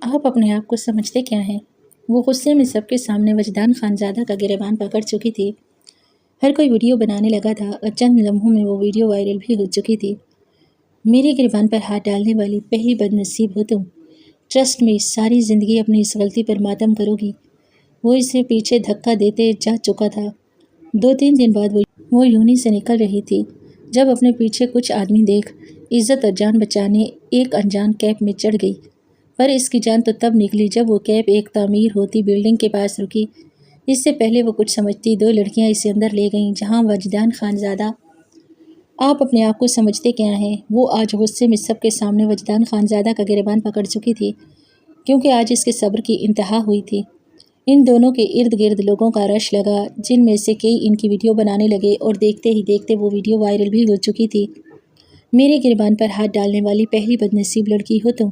آپ اپنے آپ کو سمجھتے کیا ہیں؟ وہ غصے میں سب کے سامنے وجدان خانزادہ کا گریبان پکڑ چکی تھی۔ ہر کوئی ویڈیو بنانے لگا تھا اور چند لمحوں میں وہ ویڈیو وائرل بھی ہو چکی تھی۔ میرے گریبان پر ہاتھ ڈالنے والی پہلی بد نصیب ہو تم۔ ٹرسٹ میں ساری زندگی اپنی اس غلطی پر ماتم کرو گی۔ وہ اسے پیچھے دھکا دیتے جا چکا تھا۔ 2-3 دن بعد وہ یونی سے نکل رہی تھی جب اپنے پیچھے کچھ آدمی دیکھ عزت اور جان بچانے ایک انجان کیب میں چڑھ گئی، پر اس کی جان تو تب نکلی جب وہ کیب ایک تعمیر ہوتی بلڈنگ کے پاس رکی۔ اس سے پہلے وہ کچھ سمجھتی 2 لڑکیاں اسے اندر لے گئیں جہاں وجدان خانزادہ۔ آپ اپنے آپ کو سمجھتے کیا ہیں؟ وہ آج غصے میں سب کے سامنے وجدان خانزادہ کا گریبان پکڑ چکی تھی، کیونکہ آج اس کے صبر کی انتہا ہوئی تھی۔ ان دونوں کے ارد گرد لوگوں کا رش لگا، جن میں سے کئی ان کی ویڈیو بنانے لگے اور دیکھتے ہی دیکھتے وہ ویڈیو وائرل بھی ہو چکی تھی۔ میرے گریبان پر ہاتھ ڈالنے والی پہلی بد نصیب لڑکی ہو تم۔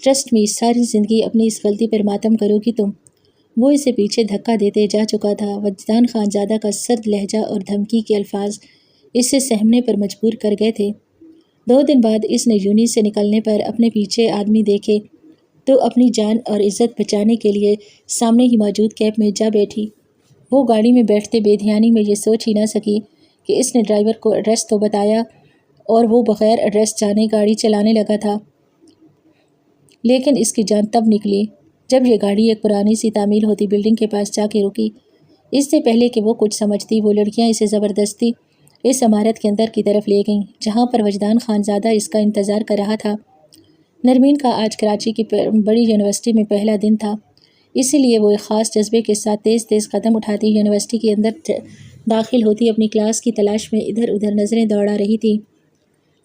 ٹرسٹ میں ساری زندگی اپنی اس غلطی پر ماتم کرو گی تم۔ وہ اسے پیچھے دھکا دیتے جا چکا تھا۔ وجدان خانزادہ کا سرد لہجہ اور دھمکی کے الفاظ اسے سہمنے پر مجبور کر گئے تھے۔ 2 دن بعد اس نے یونی سے نکلنے پر اپنے پیچھے آدمی دیکھے تو اپنی جان اور عزت بچانے کے لیے سامنے ہی موجود کیب میں جا بیٹھی۔ وہ گاڑی میں بیٹھتے بے دھیانی میں یہ سوچ ہی نہ سکی کہ اس نے ڈرائیور کو ایڈریس تو بتایا اور وہ بغیر ایڈریس جانے گاڑی چلانے لگا تھا، لیکن اس کی جان تب نکلی جب یہ گاڑی ایک پرانی سی تعمیر ہوتی بلڈنگ کے پاس جا کے رکی۔ اس سے پہلے کہ وہ کچھ سمجھتی وہ لڑکیاں اسے زبردستی اس عمارت کے اندر کی طرف لے گئیں جہاں پر وجدان خانزادہ اس کا انتظار کر رہا تھا۔ نرمین کا آج کراچی کی بڑی یونیورسٹی میں پہلا دن تھا، اسی لیے وہ ایک خاص جذبے کے ساتھ تیز تیز قدم اٹھاتی یونیورسٹی کے اندر داخل ہوتی اپنی کلاس کی تلاش میں ادھر ادھر نظریں دوڑا رہی تھی۔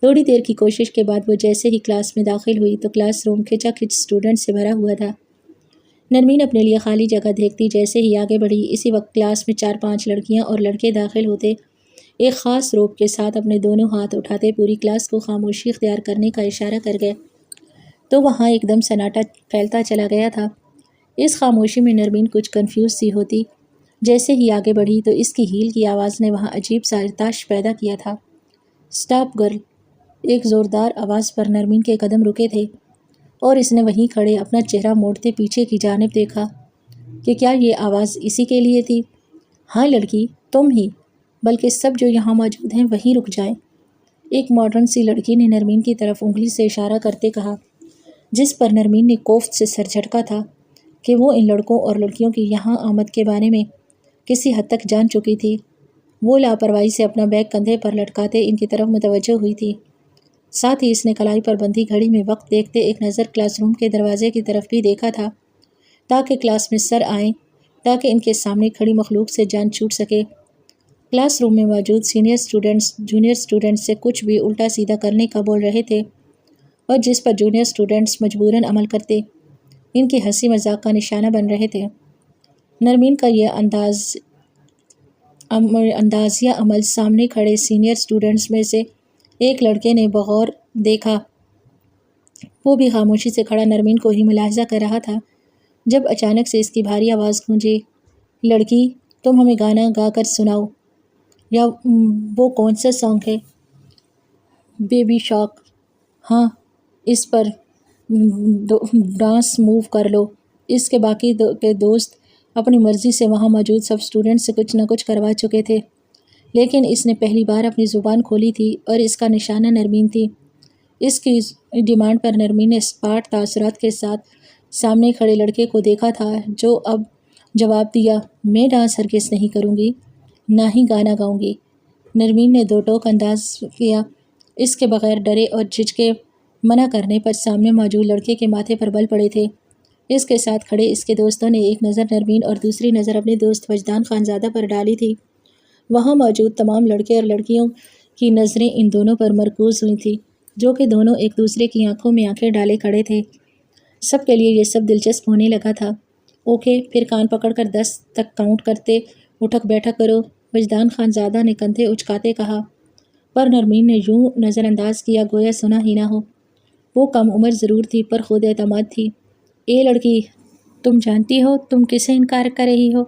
تھوڑی دیر کی کوشش کے بعد وہ جیسے ہی کلاس میں داخل ہوئی تو کلاس روم کھچا کھچ اسٹوڈنٹ سے بھرا ہوا تھا۔ نرمین اپنے لیے خالی جگہ دیکھتی جیسے ہی آگے بڑھی، اسی وقت کلاس میں 4-5 لڑکیاں اور لڑکے داخل ہوتے ایک خاص روب کے ساتھ اپنے دونوں ہاتھ اٹھاتے پوری کلاس کو خاموشی اختیار کرنے کا اشارہ کر گئے تو وہاں ایک دم سناٹا پھیلتا چلا گیا تھا۔ اس خاموشی میں نرمین کچھ کنفیوز سی ہوتی۔ جیسے ہی آگے بڑھی تو اس کی ہیل کی آواز نے وہاں عجیب سا ارتعاش پیدا کیا تھا۔ Stop girl! ایک زوردار آواز پر نرمین کے قدم رکے تھے اور اس نے وہیں کھڑے اپنا چہرہ موڑتے پیچھے کی جانب دیکھا کہ کیا یہ آواز اسی کے لیے تھی؟ ہاں لڑکی، تم ہی، بلکہ سب جو یہاں موجود ہیں وہیں رک جائیں، ایک ماڈرن سی لڑکی نے نرمین کی طرف انگلی سے اشارہ کرتے کہا، جس پر نرمین نے کوفت سے سر جھٹکا تھا کہ وہ ان لڑکوں اور لڑکیوں کی یہاں آمد کے بارے میں کسی حد تک جان چکی تھی۔ وہ لاپرواہی سے اپنا بیگ کندھے پر لٹکاتے ان کی طرف متوجہ ہوئی تھی۔ ساتھ ہی اس نے کلائی پر بندھی گھڑی میں وقت دیکھتے ایک نظر کلاس روم کے دروازے کی طرف بھی دیکھا تھا تاکہ کلاس میں سر آئیں تاکہ ان کے سامنے کھڑی مخلوق سے جان چھوٹ سکے۔ کلاس روم میں موجود سینئر اسٹوڈنٹس جونیئر اسٹوڈنٹس سے کچھ بھی الٹا سیدھا کرنے کا بول رہے تھے اور جس پر جونیئر اسٹوڈنٹس مجبوراً عمل کرتے ان کی ہنسی مذاق کا نشانہ بن رہے تھے۔ نرمین کا یہ اندازیہ عمل سامنے کھڑے سینئر اسٹوڈنٹس میں سے ایک لڑکے نے بغور دیکھا۔ وہ بھی خاموشی سے کھڑا نرمین کو ہی ملاحظہ کر رہا تھا جب اچانک سے اس کی بھاری آواز گونجی، لڑکی تم ہمیں گانا گا کر سناؤ، یا وہ کون سا سانگ ہے؟ Baby shark? ہاں، اس پر ڈانس موو کر لو۔ اس کے باقی کے دوست اپنی مرضی سے وہاں موجود سب اسٹوڈنٹ سے کچھ نہ کچھ کروا چکے تھے، لیکن اس نے پہلی بار اپنی زبان کھولی تھی اور اس کا نشانہ نرمین تھی۔ اس کی ڈیمانڈ پر نرمین نے اسپاٹ تاثرات کے ساتھ سامنے کھڑے لڑکے کو دیکھا تھا جو اب جواب دیا، میں ڈانس ہرگز نہیں کروں گی، نہ ہی گانا گاؤں گی۔ نرمین نے دو ٹوک انداز کیا، اس کے بغیر ڈرے اور جھجکے منع کرنے پر سامنے موجود لڑکے کے ماتھے پر بل پڑے تھے۔ اس کے ساتھ کھڑے اس کے دوستوں نے ایک نظر نرمین اور دوسری نظر اپنے دوست وجدان خانزادہ پر ڈالی تھی۔ وہاں موجود تمام لڑکے اور لڑکیوں کی نظریں ان دونوں پر مرکوز ہوئی تھیں جو کہ دونوں ایک دوسرے کی آنکھوں میں آنکھیں ڈالے کھڑے تھے۔ سب کے لیے یہ سب دلچسپ ہونے لگا تھا۔ اوکے، پھر کان پکڑ کر 10 تک کاؤنٹ کرتے اٹھک بیٹھک کرو، وجدان خانزادہ نے کندھے اچکاتے کہا، پر نرمین نے یوں نظر انداز کیا گویا سنا ہی نہ ہو۔ وہ کم عمر ضرور تھی پر خود اعتماد تھی۔ اے لڑکی، تم جانتی ہو تم کسے انکار کر رہی ہو؟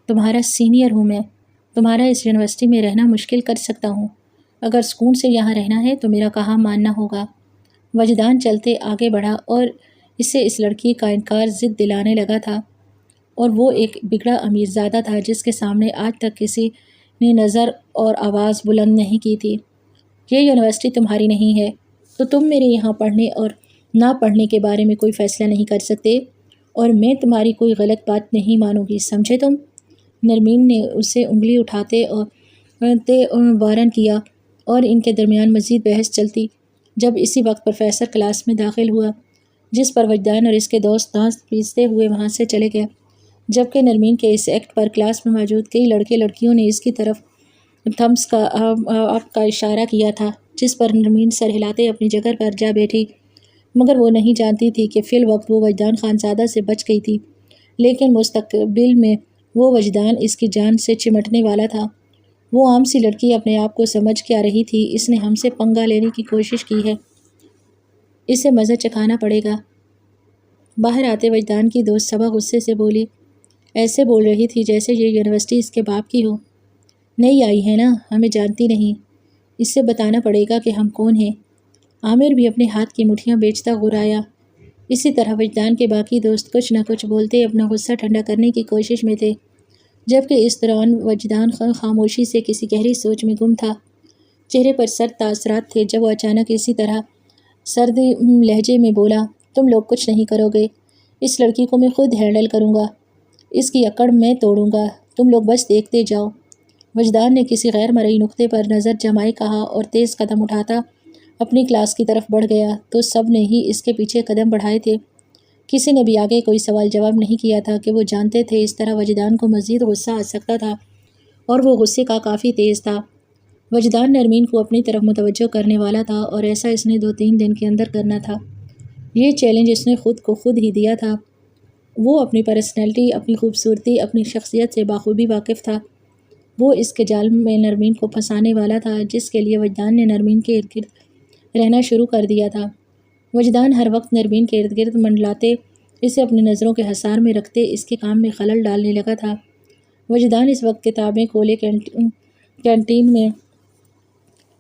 تمہارا سینئر ہوں میں، تمہارا اس یونیورسٹی میں رہنا مشکل کر سکتا ہوں۔ اگر سکون سے یہاں رہنا ہے تو میرا کہا ماننا ہوگا۔ وجدان چلتے آگے بڑھا اور اسے اس لڑکی کا انکار ضد دلانے لگا تھا، اور وہ ایک بگڑا امیر زادہ تھا جس کے سامنے آج تک کسی نے نظر اور آواز بلند نہیں کی تھی۔ یہ یونیورسٹی تمہاری نہیں ہے، تو تم میرے یہاں پڑھنے اور نہ پڑھنے کے بارے میں کوئی فیصلہ نہیں کر سکتے، اور میں تمہاری کوئی غلط بات نہیں مانوں گی، سمجھے تم؟ نرمین نے اسے انگلی اٹھاتے اور وارن کیا، اور ان کے درمیان مزید بحث چلتی جب اسی وقت پروفیسر کلاس میں داخل ہوا، جس پر وجدان اور اس کے دوست دانت پیستے ہوئے وہاں سے چلے گئے، جبکہ نرمین کے اس ایکٹ پر کلاس میں موجود کئی لڑکے لڑکیوں نے اس کی طرف تھمس کا اپ کا اشارہ کیا تھا، جس پر نرمین سر ہلاتے اپنی جگہ پر جا بیٹھی، مگر وہ نہیں جانتی تھی کہ فی الوقت وہ وجدان خانزادہ سے بچ گئی تھی، لیکن مستقبل میں وہ وجدان اس کی جان سے چمٹنے والا تھا۔ وہ عام سی لڑکی اپنے آپ کو سمجھ کے آ رہی تھی، اس نے ہم سے پنگا لینے کی کوشش کی ہے، اسے مزہ چکھانا پڑے گا۔ باہر آتے وجدان کی دوست صبا غصے سے بولی، ایسے بول رہی تھی جیسے یہ یونیورسٹی اس کے باپ کی ہو۔ نئی آئی ہے نا، ہمیں جانتی نہیں، اس سے بتانا پڑے گا کہ ہم کون ہیں۔ عامر بھی اپنے ہاتھ کی مٹھیاں بیچتا غرایا۔ اسی طرح وجدان کے باقی دوست کچھ نہ کچھ بولتے اپنا غصہ ٹھنڈا کرنے کی کوشش میں تھے، جبکہ اس دوران وجدان خاموشی سے کسی گہری سوچ میں گم تھا۔ چہرے پر سرد تاثرات تھے جب وہ اچانک اسی طرح سرد لہجے میں بولا، تم لوگ کچھ نہیں کرو گے، اس لڑکی کو میں خود ہینڈل کروں گا، اس کی اکڑ میں توڑوں گا، تم لوگ بس دیکھتے جاؤ۔ وجدان نے کسی غیر مرئی نقطے پر نظر جمائے کہا اور تیز قدم اٹھاتا اپنی کلاس کی طرف بڑھ گیا، تو سب نے ہی اس کے پیچھے قدم بڑھائے تھے۔ کسی نے بھی آگے کوئی سوال جواب نہیں کیا تھا کہ وہ جانتے تھے اس طرح وجدان کو مزید غصہ آ سکتا تھا، اور وہ غصے کا کافی تیز تھا۔ وجدان نرمین کو اپنی طرف متوجہ کرنے والا تھا، اور ایسا اس نے 2-3 دن کے اندر کرنا تھا۔ یہ چیلنج اس نے خود کو خود ہی دیا تھا۔ وہ اپنی پرسنالٹی، اپنی خوبصورتی، اپنی شخصیت سے بخوبی واقف تھا۔ وہ اس کے جال میں نرمین کو پھنسانے والا تھا، جس کے لیے وجدان نے نرمین کے ارد گرد رہنا شروع کر دیا تھا۔ وجدان ہر وقت نرمین کے ارد گرد منڈلاتے، اسے اپنی نظروں کے حصار میں رکھتے اس کے کام میں خلل ڈالنے لگا تھا۔ وجدان اس وقت کتابیں کھولے کینٹین میں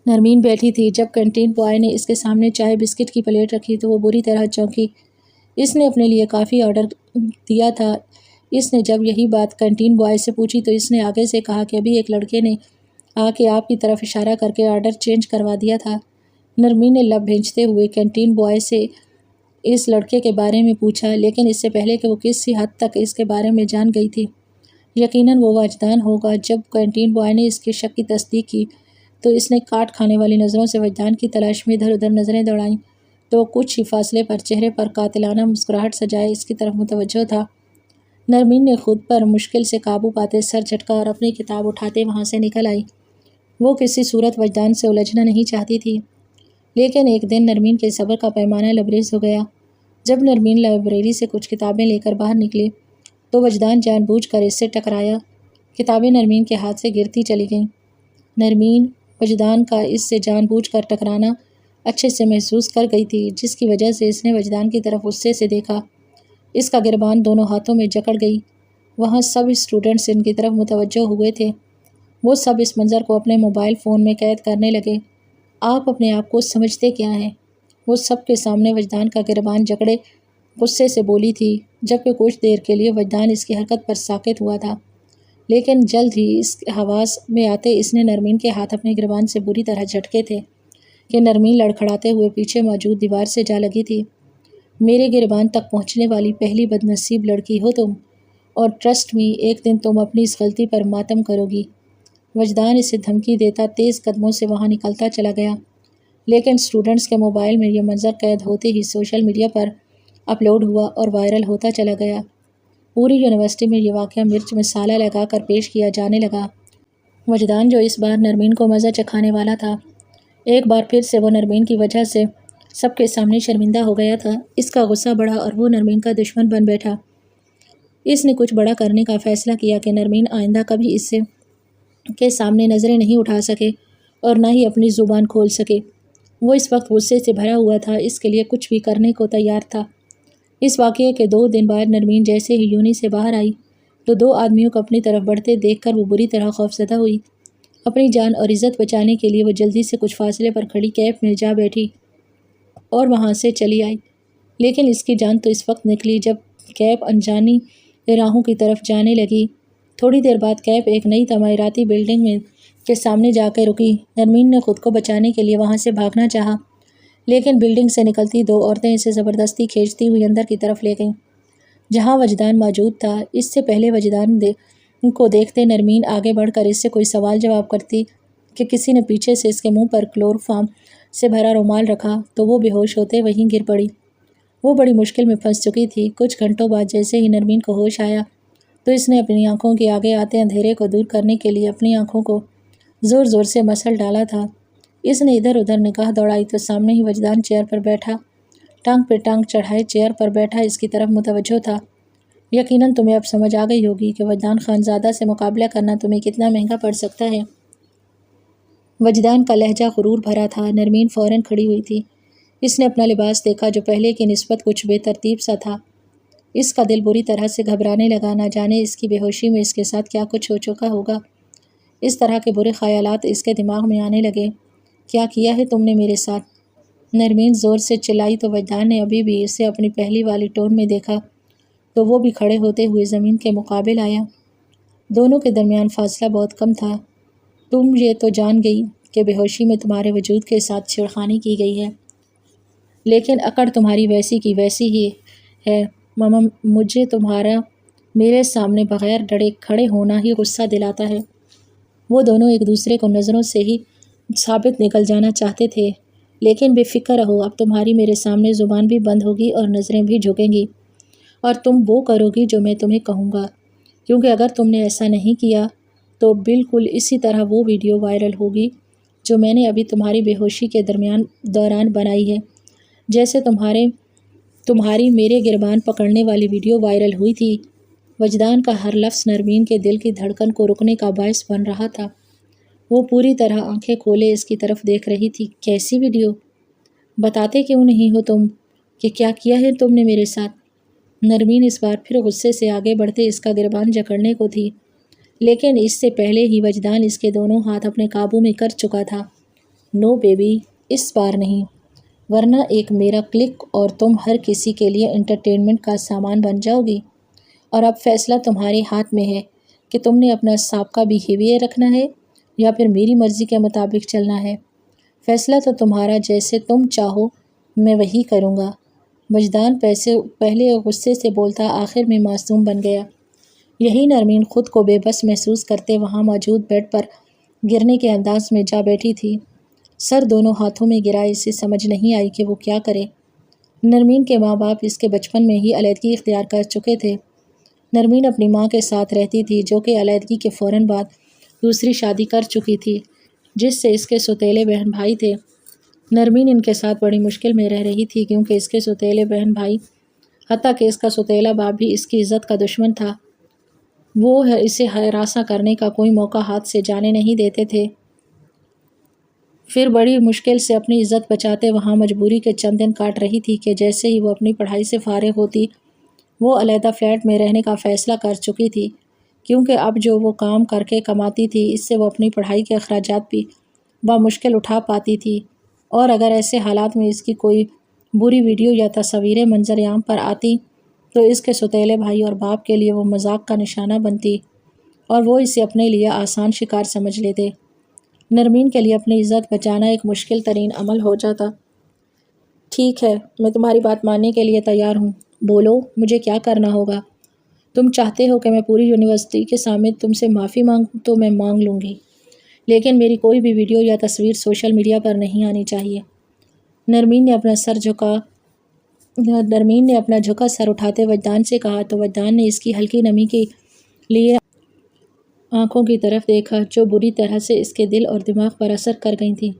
نرمین بیٹھی تھی۔ جب کینٹین بوائے نے اس کے سامنے چائے بسکٹ کی پلیٹ رکھی تو وہ بری طرح چونکی۔ اس نے اپنے لیے کافی آرڈر دیا تھا۔ اس نے جب یہی بات کینٹین بوائے سے پوچھی تو اس نے آگے سے کہا کہ ابھی ایک لڑکے نے آ کے آپ کی طرف اشارہ کر کے آرڈر چینج کروا دیا تھا۔ نرمین نے لب بھینچتے ہوئے کینٹین بوائے سے اس لڑکے کے بارے میں پوچھا، لیکن اس سے پہلے کہ وہ کسی حد تک اس کے بارے میں جان گئی تھی، یقیناً وہ وجدان ہوگا۔ جب کینٹین بوائے نے اس کے شک کی تصدیق کی تو اس نے کاٹ کھانے والی نظروں سے وجدان کی تلاش میں ادھر ادھر نظریں دوڑائیں، تو کچھ ہی فاصلے پر چہرے پر قاتلانہ مسکراہٹ سجائے اس کی طرف متوجہ تھا۔ نرمین نے خود پر مشکل سے قابو پاتے سر جھٹکا اور اپنی کتاب اٹھاتے وہاں سے نکل آئی۔ وہ کسی صورت وجدان سے الجھنا نہیں چاہتی تھی، لیکن ایک دن نرمین کے صبر کا پیمانہ لبریز ہو گیا۔ جب نرمین لائبریری سے کچھ کتابیں لے کر باہر نکلی تو وجدان جان بوجھ کر اس سے ٹکرایا۔ کتابیں نرمین کے ہاتھ سے گرتی چلی گئیں۔ نرمین وجدان کا اس سے جان بوجھ کر ٹکرانا اچھے سے محسوس کر گئی تھی، جس کی وجہ سے اس نے وجدان کی طرف غصے سے دیکھا۔ اس کا گریبان دونوں ہاتھوں میں جکڑ گئی۔ وہاں سب اسٹوڈنٹس ان کی طرف متوجہ ہوئے تھے۔ وہ سب اس منظر کو اپنے موبائل فون میں قید کرنے لگے۔ آپ اپنے آپ کو سمجھتے کیا ہیں؟ وہ سب کے سامنے وجدان کا گریبان جکڑے غصے سے بولی تھی، جبکہ کچھ دیر کے لیے وجدان اس کی حرکت پر ساکت ہوا تھا، لیکن جلد ہی اس حواس میں آتے اس نے نرمین کے ہاتھ اپنے گریبان سے بری طرح جھٹکے تھے کہ نرمین لڑکھڑاتے ہوئے پیچھے موجود دیوار سے جا لگی تھی۔ میرے گریبان تک پہنچنے والی پہلی بد نصیب لڑکی ہو تم، اور ٹرسٹ می، ایک دن تم اپنی اس غلطی پر ماتم کرو گی۔ وجدان اسے دھمکی دیتا تیز قدموں سے وہاں نکلتا چلا گیا، لیکن اسٹوڈنٹس کے موبائل میں یہ منظر قید ہوتے ہی سوشل میڈیا پر اپلوڈ ہوا اور وائرل ہوتا چلا گیا۔ پوری یونیورسٹی میں یہ واقعہ مرچ مسالہ لگا کر پیش کیا جانے لگا۔ وجدان، جو اس بار نرمین کو مزہ چکھانے والا تھا، ایک بار پھر سے وہ نرمین کی وجہ سے سب کے سامنے شرمندہ ہو گیا تھا۔ اس کا غصہ بڑھا اور وہ نرمین کا دشمن بن بیٹھا۔ اس نے کچھ بڑا کرنے کا فیصلہ کیا کہ نرمین آئندہ کبھی اس سے کے سامنے نظریں نہیں اٹھا سکے اور نہ ہی اپنی زبان کھول سکے۔ وہ اس وقت غصے سے بھرا ہوا تھا، اس کے لیے کچھ بھی کرنے کو تیار تھا۔ اس واقعے کے 2 دن بعد نرمین جیسے ہی یونی سے باہر آئی تو 2 آدمیوں کو اپنی طرف بڑھتے دیکھ کر وہ بری طرح خوفزدہ ہوئی۔ اپنی جان اور عزت بچانے کے لیے وہ جلدی سے کچھ فاصلے پر کھڑی کیب میں جا بیٹھی اور وہاں سے چلی آئی۔ لیکن اس کی جان تو اس وقت نکلی جب کیب انجانی راہوں کی طرف جانے لگی۔ تھوڑی دیر بعد کیب ایک نئی تعمیراتی بلڈنگ کے سامنے جا کے رکی۔ نرمین نے خود کو بچانے کے لیے وہاں سے بھاگنا چاہا، لیکن بلڈنگ سے نکلتی دو عورتیں اسے زبردستی کھینچتی ہوئی اندر کی طرف لے گئیں، جہاں وجدان موجود تھا۔ اس سے پہلے وجدان کو دیکھتے نرمین آگے بڑھ کر اس سے کوئی سوال جواب کرتی کہ کسی نے پیچھے سے اس کے منہ پر کلوروفارم سے بھرا رومال رکھا تو وہ بے ہوش ہوتے وہیں گر پڑی۔ وہ بڑی مشکل میں پھنس چکی تھی۔ کچھ گھنٹوں بعد جیسے ہی نرمین کو ہوش آیا تو اس نے اپنی آنکھوں کے آگے آتے اندھیرے کو دور کرنے کے لیے اپنی آنکھوں کو زور زور سے مسل ڈالا تھا۔ اس نے ادھر ادھر نگاہ دوڑائی تو سامنے ہی وجدان چیئر پر بیٹھا، ٹانگ پہ ٹانگ چڑھائے چیئر پر بیٹھا اس کی طرف متوجہ تھا۔ یقیناً تمہیں اب سمجھ آ گئی ہوگی کہ وجدان خانزادہ سے مقابلہ کرنا تمہیں کتنا مہنگا پڑ سکتا ہے۔ وجدان کا لہجہ غرور بھرا تھا۔ نرمین فوراً کھڑی ہوئی تھی۔ اس نے اپنا لباس دیکھا جو پہلے کی نسبت کچھ بے ترتیب سا تھا۔ اس کا دل بری طرح سے گھبرانے لگا، نہ جانے اس کی بے ہوشی میں اس کے ساتھ کیا کچھ ہو چکا ہوگا۔ اس طرح کے برے خیالات اس کے دماغ میں آنے لگے۔ کیا کیا ہے تم نے میرے ساتھ؟ نرمین زور سے چلائی تو وجدان نے ابھی بھی اسے اپنی پہلی والی ٹون میں دیکھا تو وہ بھی کھڑے ہوتے ہوئے زمین کے مقابل آیا۔ دونوں کے درمیان فاصلہ بہت کم تھا۔ تم یہ تو جان گئی کہ بے ہوشی میں تمہارے وجود کے ساتھ چھیڑخانی کی گئی ہے، لیکن اکڑ تمہاری ویسی کی ویسی ہی ہے۔ ماما، مجھے تمہارا میرے سامنے بغیر ڈرے کھڑے ہونا ہی غصہ دلاتا ہے۔ وہ دونوں ایک دوسرے کو نظروں سے ہی ثابت نکل جانا چاہتے تھے، لیکن بے فکر رہو، اب تمہاری میرے سامنے زبان بھی بند ہوگی اور نظریں بھی جھکیں گی، اور تم وہ کرو گی جو میں تمہیں کہوں گا، کیونکہ اگر تم نے ایسا نہیں کیا تو بالکل اسی طرح وہ ویڈیو وائرل ہوگی جو میں نے ابھی تمہاری بے ہوشی کے دوران بنائی ہے، جیسے تمہاری میرے گربان پکڑنے والی ویڈیو وائرل ہوئی تھی۔ وجدان کا ہر لفظ نرمین کے دل کی دھڑکن کو رکنے کا باعث بن رہا تھا۔ وہ پوری طرح آنکھیں کھولے اس کی طرف دیکھ رہی تھی۔ کیسی ویڈیو؟ بتاتے کیوں نہیں ہو تم کہ کیا کیا ہے تم نے میرے ساتھ؟ نرمین اس بار پھر غصے سے آگے بڑھتے اس کا گربان جکڑنے کو تھی، لیکن اس سے پہلے ہی وجدان اس کے دونوں ہاتھ اپنے قابو میں کر چکا تھا۔ نو بیبی، اس بار نہیں، ورنہ ایک میرا کلک اور تم ہر کسی کے لیے انٹرٹینمنٹ کا سامان بن جاؤ گی۔ اور اب فیصلہ تمہارے ہاتھ میں ہے کہ تم نے اپنا سابقہ بیہیویئر رکھنا ہے یا پھر میری مرضی کے مطابق چلنا ہے۔ فیصلہ تو تمہارا، جیسے تم چاہو میں وہی کروں گا۔ وجدان پہلے غصے سے بولتا آخر میں معصوم بن گیا۔ یہی نرمین خود کو بے بس محسوس کرتے وہاں موجود بیڈ پر گرنے کے انداز میں جا بیٹھی تھی، سر دونوں ہاتھوں میں گرا۔ اسے سمجھ نہیں آئی کہ وہ کیا کرے۔ نرمین کے ماں باپ اس کے بچپن میں ہی علیحدگی اختیار کر چکے تھے۔ نرمین اپنی ماں کے ساتھ رہتی تھی جو کہ علیحدگی کے فوراً بعد دوسری شادی کر چکی تھی، جس سے اس کے سوتیلے بہن بھائی تھے۔ نرمین ان کے ساتھ بڑی مشکل میں رہ رہی تھی کیونکہ اس کے سوتیلے بہن بھائی، حتیٰ کہ اس کا سوتیلا باپ بھی اس کی عزت کا دشمن تھا۔ وہ اسے ہراساں کرنے کا کوئی موقع ہاتھ سے جانے نہیں دیتے تھے۔ پھر بڑی مشکل سے اپنی عزت بچاتے وہاں مجبوری کے چند دن کاٹ رہی تھی کہ جیسے ہی وہ اپنی پڑھائی سے فارغ ہوتی وہ علیحدہ فلیٹ میں رہنے کا فیصلہ کر چکی تھی، کیونکہ اب جو وہ کام کر کے کماتی تھی اس سے وہ اپنی پڑھائی کے اخراجات بھی بمشکل اٹھا پاتی تھی، اور اگر ایسے حالات میں اس کی کوئی بری ویڈیو یا تصویریں منظر عام پر آتی تو اس کے سوتیلے بھائی اور باپ کے لیے وہ مذاق کا نشانہ بنتی اور وہ اسے اپنے لیے آسان شکار سمجھ لیتے۔ نرمین کے لیے اپنی عزت بچانا ایک مشکل ترین عمل ہو جاتا۔ ٹھیک ہے، میں تمہاری بات ماننے کے لیے تیار ہوں، بولو مجھے کیا کرنا ہوگا؟ تم چاہتے ہو کہ میں پوری یونیورسٹی کے سامنے تم سے معافی مانگوں تو میں مانگ لوں گی، لیکن میری کوئی بھی ویڈیو یا تصویر سوشل میڈیا پر نہیں آنی چاہیے۔ نرمین نے اپنا جھکا سر اٹھاتے وجدان سے کہا تو وجدان نے اس کی ہلکی نمی کے لیے آنکھوں کی طرف دیکھا جو بری طرح سے اس کے دل اور دماغ پر اثر کر گئی تھیں۔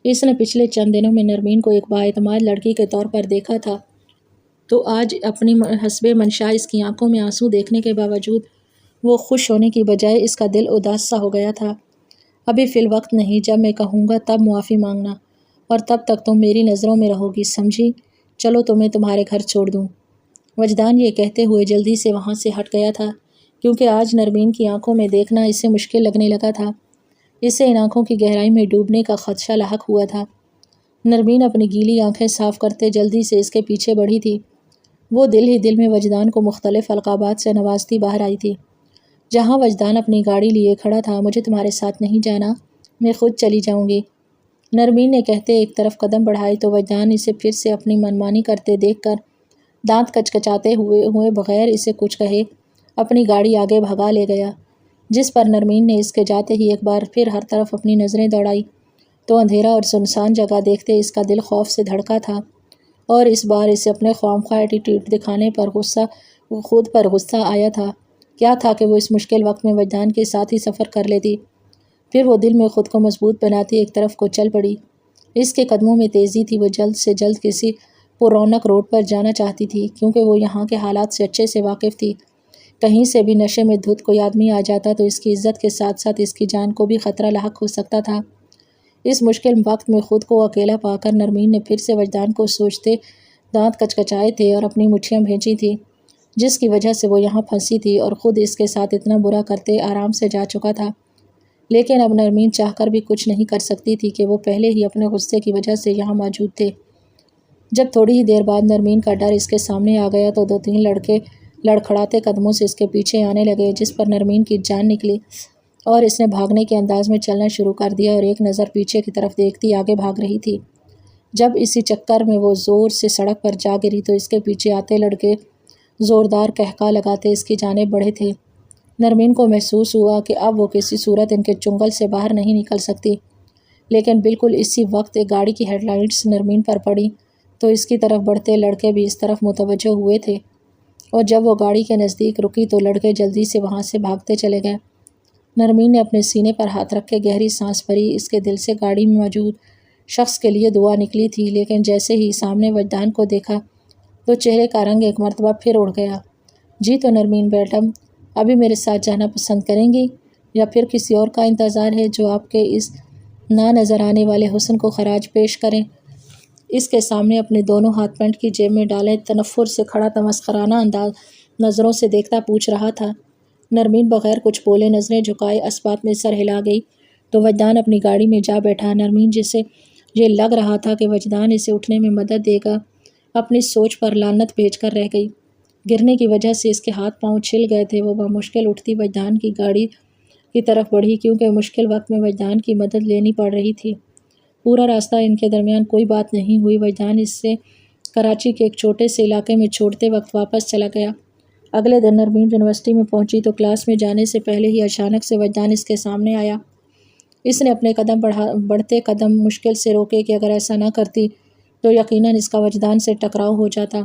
اس نے پچھلے چند دنوں میں نرمین کو ایک بااعتماد لڑکی کے طور پر دیکھا تھا، تو آج اپنی حسب منشاء اس کی آنکھوں میں آنسو دیکھنے کے باوجود وہ خوش ہونے کی بجائے اس کا دل اداس سا ہو گیا تھا۔ ابھی فی الوقت نہیں، جب میں کہوں گا تب معافی مانگنا، اور تب تک تم میری نظروں میں رہو گی، سمجھی؟ چلو تو میں تمہارے گھر چھوڑ دوں۔ وجدان یہ کہتے ہوئے جلدی سے وہاں سے ہٹ گیا تھا، کیونکہ آج نرمین کی آنکھوں میں دیکھنا اسے مشکل لگنے لگا تھا۔ اسے ان آنکھوں کی گہرائی میں ڈوبنے کا خدشہ لاحق ہوا تھا۔ نرمین اپنی گیلی آنکھیں صاف کرتے جلدی سے اس کے پیچھے بڑھی تھی۔ وہ دل ہی دل میں وجدان کو مختلف القابات سے نوازتی باہر آئی تھی۔ جہاں وجدان اپنی گاڑی لیے کھڑا تھا، مجھے تمہارے ساتھ نہیں جانا، میں خود چلی جاؤں گی، نرمین نے کہتے ایک طرف قدم بڑھائے تو وجدان اسے پھر سے اپنی منمانی کرتے دیکھ کر دانت کچکچاتے ہوئے بغیر اسے کچھ کہے اپنی گاڑی آگے بھگا لے گیا، جس پر نرمین نے اس کے جاتے ہی ایک بار پھر ہر طرف اپنی نظریں دوڑائی تو اندھیرا اور سنسان جگہ دیکھتے اس کا دل خوف سے دھڑکا تھا، اور اس بار اسے اپنے خواہ ایٹیٹیوڈ دکھانے پر خود پر غصہ آیا تھا۔ کیا تھا کہ وہ اس مشکل وقت میں وجدان کے ساتھ ہی سفر کر لیتی، پھر وہ دل میں خود کو مضبوط بناتی ایک طرف کو چل پڑی۔ اس کے قدموں میں تیزی تھی، وہ جلد سے جلد کسی پررونق روڈ پر جانا چاہتی تھی، کیونکہ وہ یہاں کے حالات سے اچھے سے واقف تھی۔ کہیں سے بھی نشے میں دھت کوئی آدمی آ جاتا تو اس کی عزت کے ساتھ ساتھ اس کی جان کو بھی خطرہ لاحق ہو سکتا تھا۔ اس مشکل وقت میں خود کو اکیلا پا کر نرمین نے پھر سے وجدان کو سوچتے دانت کچکچائے تھے اور اپنی مٹھیاں بھینچی تھی، جس کی وجہ سے وہ یہاں پھنسی تھی اور خود اس کے ساتھ اتنا برا کرتے آرام سے جا چکا تھا۔ لیکن اب نرمین چاہ کر بھی کچھ نہیں کر سکتی تھی کہ وہ پہلے ہی اپنے غصے کی وجہ سے یہاں موجود تھے۔ جب تھوڑی ہی دیر بعد نرمین کا ڈر اس کے سامنے آ گیا تو 2-3 لڑکے لڑکھڑاتے قدموں سے اس کے پیچھے آنے لگے، جس پر نرمین کی جان نکلی اور اس نے بھاگنے کے انداز میں چلنا شروع کر دیا اور ایک نظر پیچھے کی طرف دیکھتی آگے بھاگ رہی تھی۔ جب اسی چکر میں وہ زور سے سڑک پر جا گری تو اس کے پیچھے آتے لڑکے زوردار قہقہ لگاتے اس کی جانب بڑھے تھے۔ نرمین کو محسوس ہوا کہ اب وہ کسی صورت ان کے چنگل سے باہر نہیں نکل سکتی، لیکن بالکل اسی وقت ایک گاڑی کی ہیڈ لائٹس نرمین پر پڑی تو اس کی طرف بڑھتے لڑکے بھی اس طرف متوجہ ہوئے تھے، اور جب وہ گاڑی کے نزدیک رکی تو لڑکے جلدی سے وہاں سے بھاگتے چلے گئے۔ نرمین نے اپنے سینے پر ہاتھ رکھ کے گہری سانس بھری، اس کے دل سے گاڑی میں موجود شخص کے لیے دعا نکلی تھی، لیکن جیسے ہی سامنے وجدان کو دیکھا تو چہرے کا رنگ ایک مرتبہ پھر اڑ گیا۔ جی تو نرمین بیگم، ابھی میرے ساتھ جانا پسند کریں گی یا پھر کسی اور کا انتظار ہے جو آپ کے اس نہ نظر آنے والے حسن کو خراج پیش کریں؟ اس کے سامنے اپنے دونوں ہاتھ پینٹ کی جیب میں ڈالے تنفر سے کھڑا تمسخرانہ نظروں سے دیکھتا پوچھ رہا تھا۔ نرمین بغیر کچھ بولے نظریں جھکائے اسبات میں سر ہلا گئی تو وجدان اپنی گاڑی میں جا بیٹھا۔ نرمین جسے یہ لگ رہا تھا کہ وجدان اسے اٹھنے میں مدد دے گا، اپنی سوچ پر لعنت بھیج کر رہ گئی۔ گرنے کی وجہ سے اس کے ہاتھ پاؤں چھل گئے تھے۔ وہ بمشکل اٹھتی وجدان کی گاڑی کی طرف بڑھی، کیونکہ مشکل وقت میں وجدان کی مدد لینی پڑ رہی تھی۔ پورا راستہ ان کے درمیان کوئی بات نہیں ہوئی۔ وجدان اس سے کراچی کے ایک چھوٹے سے علاقے میں چھوڑتے وقت واپس چلا گیا۔ اگلے دن نرمین یونیورسٹی میں پہنچی تو کلاس میں جانے سے پہلے ہی اچانک سے وجدان اس کے سامنے آیا۔ اس نے اپنے بڑھتے قدم مشکل سے روکے کہ اگر ایسا نہ کرتی تو یقیناً اس کا وجدان سے ٹکراؤ ہو جاتا۔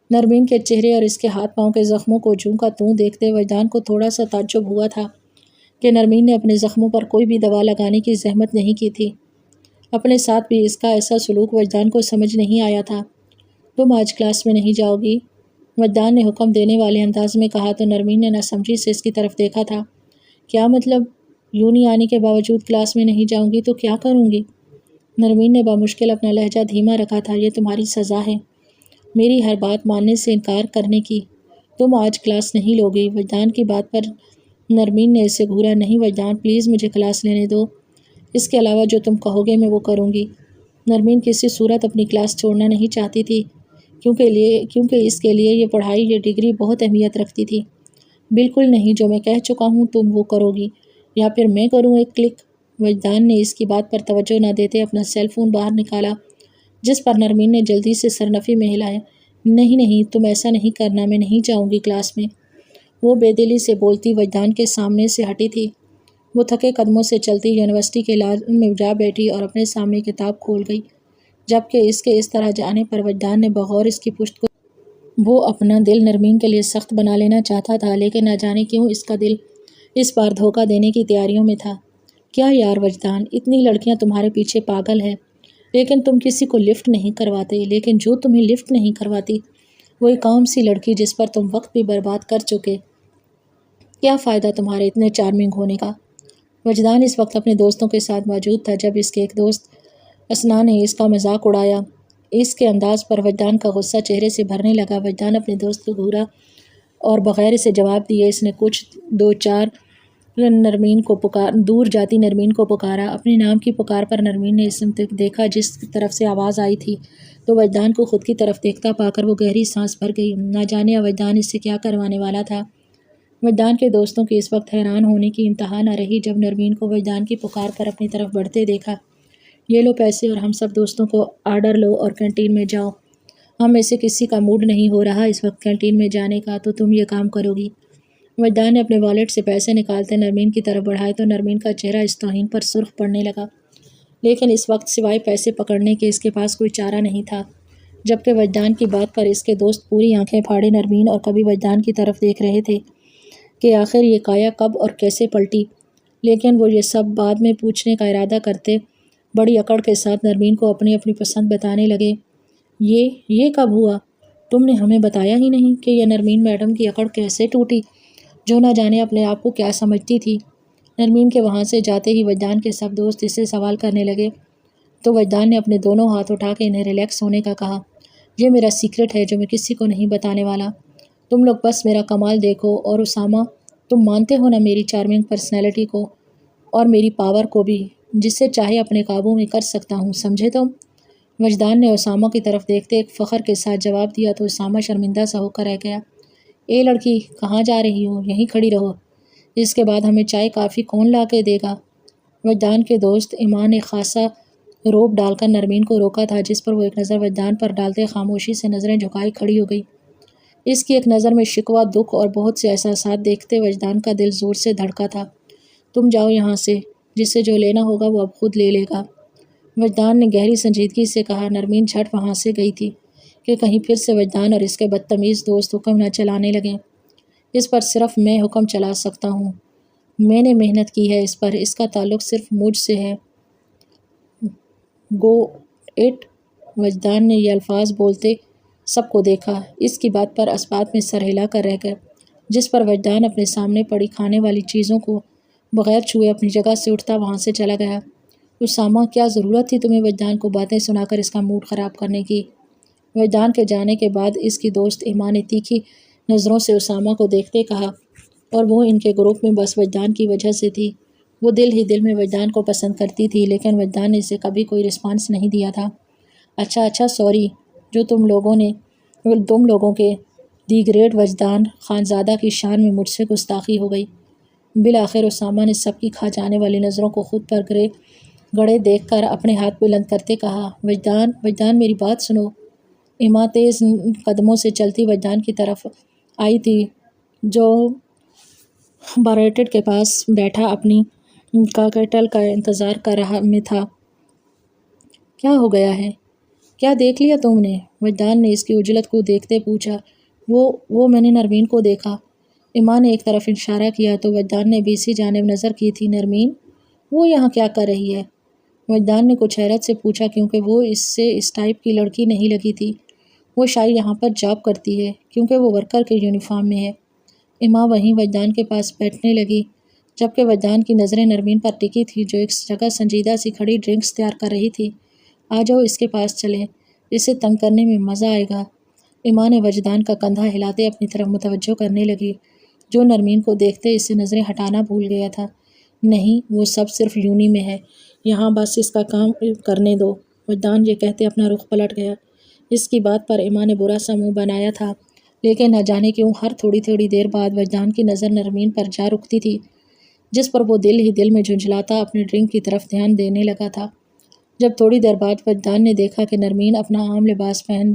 نرمین کے چہرے اور اس کے ہاتھ پاؤں کے زخموں کو جوں کا توں دیکھتے وجدان کو تھوڑا سا تعجب ہوا تھا کہ نرمین نے اپنے زخموں پر کوئی بھی دوا لگانے کی زحمت نہیں کی تھی۔ اپنے ساتھ بھی اس کا ایسا سلوک وجدان کو سمجھ نہیں آیا تھا۔ تم آج کلاس میں نہیں جاؤ گی؟ وجدان نے حکم دینے والے انداز میں کہا تو نرمین نے نہ سمجھی سے اس کی طرف دیکھا تھا۔ کیا مطلب؟ یوں نہیں آنے کے باوجود کلاس میں نہیں جاؤں گی تو کیا کروں گی؟ نرمین نے بمشکل اپنا لہجہ دھیما رکھا تھا۔ یہ تمہاری سزا ہے، میری ہر بات ماننے سے انکار کرنے کی۔ تم آج کلاس نہیں لوگی۔ وجدان کی بات پر نرمین نے اسے گھورا۔ نہیں وجدان، پلیز مجھے کلاس لینے دو، اس کے علاوہ جو تم کہو گے میں وہ کروں گی۔ نرمین کسی صورت اپنی کلاس چھوڑنا نہیں چاہتی تھی، کیونکہ اس کے لیے یہ پڑھائی، یہ ڈگری بہت اہمیت رکھتی تھی۔ بالکل نہیں، جو میں کہہ چکا ہوں تم وہ کرو گی، یا پھر میں کروں ایک کلک۔ وجدان نے اس کی بات پر توجہ نہ دیتے اپنا سیل فون باہر نکالا، جس پر نرمین نے جلدی سے سرنفی میں ہلایا۔ نہیں، تم ایسا نہیں کرنا، میں نہیں جاؤں گی کلاس میں۔ وہ بے دلی سے بولتی وجدان کے سامنے سے ہٹی تھی۔ وہ تھکے قدموں سے چلتی یونیورسٹی کے لان میں جا بیٹھی اور اپنے سامنے کتاب کھول گئی، جبکہ اس کے اس طرح جانے پر وجدان نے بغور اس کی پشت کو وہ اپنا دل نرمین کے لیے سخت بنا لینا چاہتا تھا، لیکن نہ جانے کیوں اس کا دل اس بار دھوکہ دینے کی تیاریوں میں تھا۔ کیا یار وجدان، اتنی لڑکیاں تمہارے پیچھے پاگل ہیں، لیکن تم کسی کو لفٹ نہیں کرواتے۔ لیکن جو تمہیں لفٹ نہیں کرواتی وہ ایک عام سی لڑکی جس پر تم وقت بھی برباد کر چکے، کیا فائدہ تمہارے اتنے چارمنگ ہونے کا؟ وجدان اس وقت اپنے دوستوں کے ساتھ موجود تھا۔ جب اس کے ایک دوست اسنا نے اس کا مذاق اڑایا، اس کے انداز پر وجدان کا غصہ چہرے سے بھرنے لگا۔ وجدان اپنے دوست کو گھورا اور بغیر اسے جواب دیے اس نے کچھ 2-4 نرمین کو دور جاتی نرمین کو پکارا۔ اپنے نام کی پکار پر نرمین نے اس دیکھا جس طرف سے آواز آئی تھی تو وجدان کو خود کی طرف دیکھتا پا کر وہ گہری سانس بھر گئی۔ نہ جانے وجدان اس سے کیا کروانے والا تھا۔ وجدان کے دوستوں کی اس وقت حیران ہونے کی انتہا نہ رہی جب نرمین کو وجدان کی پکار پر اپنی طرف بڑھتے دیکھا۔ یہ لو پیسے اور ہم سب دوستوں کو آرڈر لو اور کینٹین میں جاؤ۔ ہم میں سے کسی کا موڈ نہیں ہو رہا اس وقت کینٹین میں جانے کا تو تم یہ کام کرو گی۔ وجدان نے اپنے والیٹ سے پیسے نکالتے نرمین کی طرف بڑھائے تو نرمین کا چہرہ اس توہین پر سرخ پڑنے لگا، لیکن اس وقت سوائے پیسے پکڑنے کے اس کے پاس کوئی چارہ نہیں تھا۔ جبکہ وجدان کی بات پر اس کے دوست پوری آنکھیں پھاڑے نرمین اور کبھی وجدان کی طرف دیکھ رہے تھے کہ آخر یہ کایا کب اور کیسے پلٹی، لیکن وہ یہ سب بعد میں پوچھنے کا ارادہ کرتے بڑی اکڑ کے ساتھ نرمین کو اپنی پسند بتانے لگے۔ یہ کب ہوا؟ تم نے ہمیں بتایا ہی نہیں کہ یہ نرمین میڈم کی اکڑ کیسے ٹوٹی جو نہ جانے اپنے آپ کو کیا سمجھتی تھی۔ نرمین کے وہاں سے جاتے ہی وجدان کے سب دوست اس سے سوال کرنے لگے تو وجدان نے اپنے دونوں ہاتھ اٹھا کے انہیں ریلیکس ہونے کا کہا۔ یہ میرا سیکرٹ ہے جو میں کسی کو نہیں بتانے والا۔ تم لوگ بس میرا کمال دیکھو، اور اسامہ تم مانتے ہو نا میری چارمنگ پرسنالٹی کو اور میری پاور کو بھی، جس سے چاہے اپنے قابو میں کر سکتا ہوں، سمجھے تم؟ وجدان نے اسامہ کی طرف دیکھتے ایک فخر کے ساتھ جواب دیا تو اسامہ شرمندہ سا ہو کر رہ گیا۔ اے لڑکی، کہاں جا رہی ہو؟ یہیں کھڑی رہو، اس کے بعد ہمیں چائے کافی کون لا کے دے گا؟ وجدان کے دوست ایمان نے خاصا روب ڈال کر نرمین کو روکا تھا، جس پر وہ ایک نظر وجدان پر ڈالتے خاموشی سے نظریں جھکائے کھڑی ہو گئی۔ اس کی ایک نظر میں شکوہ، دکھ اور بہت سے احساسات دیکھتے وجدان کا دل زور سے دھڑکا تھا۔ تم جاؤ یہاں سے، جس سے جو لینا ہوگا وہ اب خود لے لے گا، وجدان نے گہری سنجیدگی سے کہا۔ نرمین جھٹ وہاں سے گئی تھی کہ کہیں پھر سے وجدان اور اس کے بدتمیز دوست حکم نہ چلانے لگیں۔ اس پر صرف میں حکم چلا سکتا ہوں، میں نے محنت کی ہے اس پر، اس کا تعلق صرف مجھ سے ہے۔ Go it. وجدان نے یہ الفاظ بولتے سب کو دیکھا۔ اس کی بات پر اسبات میں سر ہلا کر رہ گئے، جس پر وجدان اپنے سامنے پڑی کھانے والی چیزوں کو بغیر چھوئے اپنی جگہ سے اٹھتا وہاں سے چلا گیا۔ اسامہ، کیا ضرورت تھی تمہیں وجدان کو باتیں سنا کر اس کا موڈ خراب کرنے کی؟ وجدان کے جانے کے بعد اس کی دوست ایمان نے تیکھی نظروں سے اسامہ کو دیکھتے کہا، اور وہ ان کے گروپ میں بس وجدان کی وجہ سے تھی۔ وہ دل ہی دل میں وجدان کو پسند کرتی تھی، لیکن وجدان نے اسے کبھی کوئی رسپانس نہیں دیا تھا۔ اچھا سوری، جو تم لوگوں کے دی گریٹ وجدان خانزادہ کی شان میں مجھ سے گستاخی ہو گئی۔ بالآخر اسامہ نے سب کی کھا جانے والی نظروں کو خود پر گڑے دیکھ کر اپنے ہاتھ بلند کرتے کہا، وجدان میری بات سنو۔ ایما تیز قدموں سے چلتی وجدان کی طرف آئی تھی جو باریٹر کے پاس بیٹھا اپنی کاکٹل کا انتظار کر رہا میں تھا۔ کیا ہو گیا ہے؟ کیا دیکھ لیا تم نے؟ وجدان نے اس کی عجلت کو دیکھتے پوچھا۔ وہ میں نے نرمین کو دیکھا۔ ایما نے ایک طرف اشارہ کیا تو وجدان نے بھی اسی جانب نظر کی تھی۔ نرمین؟ وہ یہاں کیا کر رہی ہے؟ وجدان نے کچھ حیرت سے پوچھا، کیونکہ وہ اس سے اس ٹائپ کی لڑکی نہیں لگی تھی۔ وہ شاید یہاں پر جاب کرتی ہے، کیونکہ وہ ورکر کے یونیفارم میں ہے۔ ایما وہیں وجدان کے پاس بیٹھنے لگی، جبکہ وجدان کی نظریں نرمین پر ٹکی تھی جو ایک جگہ سنجیدہ سی کھڑی ڈرنکس تیار کر رہی تھی۔ آ جاؤ اس کے پاس چلیں، اسے تنگ کرنے میں مزہ آئے گا۔ ایما نے وجدان کا کندھا ہلاتے اپنی طرف متوجہ کرنے لگی، جو نرمین کو دیکھتے اس سے نظریں ہٹانا بھول گیا تھا۔ نہیں، وہ سب صرف یونی میں ہے، یہاں بس اس کا کام کرنے دو۔ وجدان یہ کہتے اپنا رخ پلٹ گیا۔ اس کی بات پر ایما نے برا سا منہ بنایا تھا، لیکن نہ جانے کیوں ہر تھوڑی دیر بعد وجدان کی نظر نرمین پر جا رکتی تھی، جس پر وہ دل ہی دل میں جھنجھلاتا اپنی ڈرنک کی طرف دھیان دینے لگا تھا۔ جب تھوڑی دیر بعد وجدان نے دیکھا کہ نرمین اپنا عام لباس پہن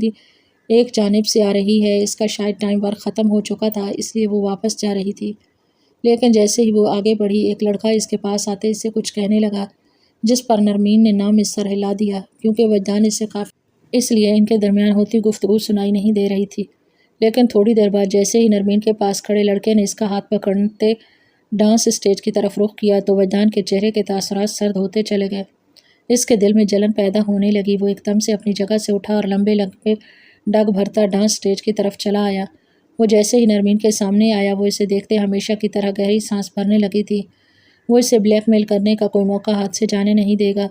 ایک جانب سے آ رہی ہے، اس کا شاید ٹائم ورک ختم ہو چکا تھا، اس لیے وہ واپس جا رہی تھی، لیکن جیسے ہی وہ آگے بڑھی ایک لڑکا اس کے پاس آتے اسے کچھ کہنے لگا، جس پر نرمین نے نام اس سر ہلا دیا، کیونکہ وجدان اسے کافی اس لیے ان کے درمیان ہوتی گفتگو سنائی نہیں دے رہی تھی۔ لیکن تھوڑی دیر بعد جیسے ہی نرمین کے پاس کھڑے لڑکے نے اس کا ہاتھ پکڑتے ڈانس اسٹیج کی طرف رخ کیا تو وجدان کے چہرے کے تاثرات سرد ہوتے چلے گئے۔ اس کے دل میں جلن پیدا ہونے لگی۔ وہ ایک دم سے اپنی جگہ سے اٹھا اور لمبے ڈگ بھرتا ڈانس اسٹیج کی طرف چلا آیا۔ وہ جیسے ہی نرمین کے سامنے آیا، وہ اسے دیکھتے ہمیشہ کی طرح گہری سانس بھرنے لگی تھی۔ وہ اسے بلیک میل کرنے کا کوئی موقع ہاتھ سے جانے نہیں دے گا،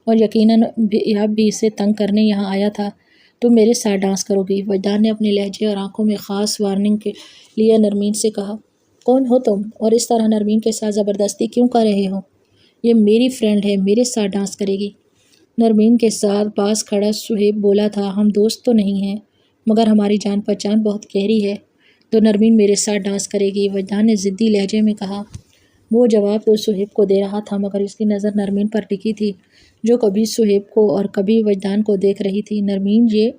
اور یقیناً اب بھی اسے تنگ کرنے یہاں آیا تھا۔ تم میرے ساتھ ڈانس کرو گی؟ وجدان نے اپنے لہجے اور آنکھوں میں خاص وارننگ کے لیے نرمین سے کہا۔ کون ہو تم اور اس طرح نرمین کے ساتھ زبردستی کیوں کر رہے ہو؟ یہ میری فرینڈ ہے، میرے ساتھ ڈانس کرے گی۔ نرمین کے ساتھ پاس کھڑا سہیب بولا تھا، ہم دوست تو نہیں ہیں مگر ہماری جان پہچان بہت گہری ہے، تو نرمین میرے ساتھ ڈانس کرے گی، وجدان نے ضدی لہجے میں کہا۔ وہ جواب تو سہیب کو دے رہا تھا مگر اس کی نظر نرمین پر ٹکی تھی جو کبھی سہیب کو اور کبھی وجدان کو دیکھ رہی تھی۔ نرمین یہ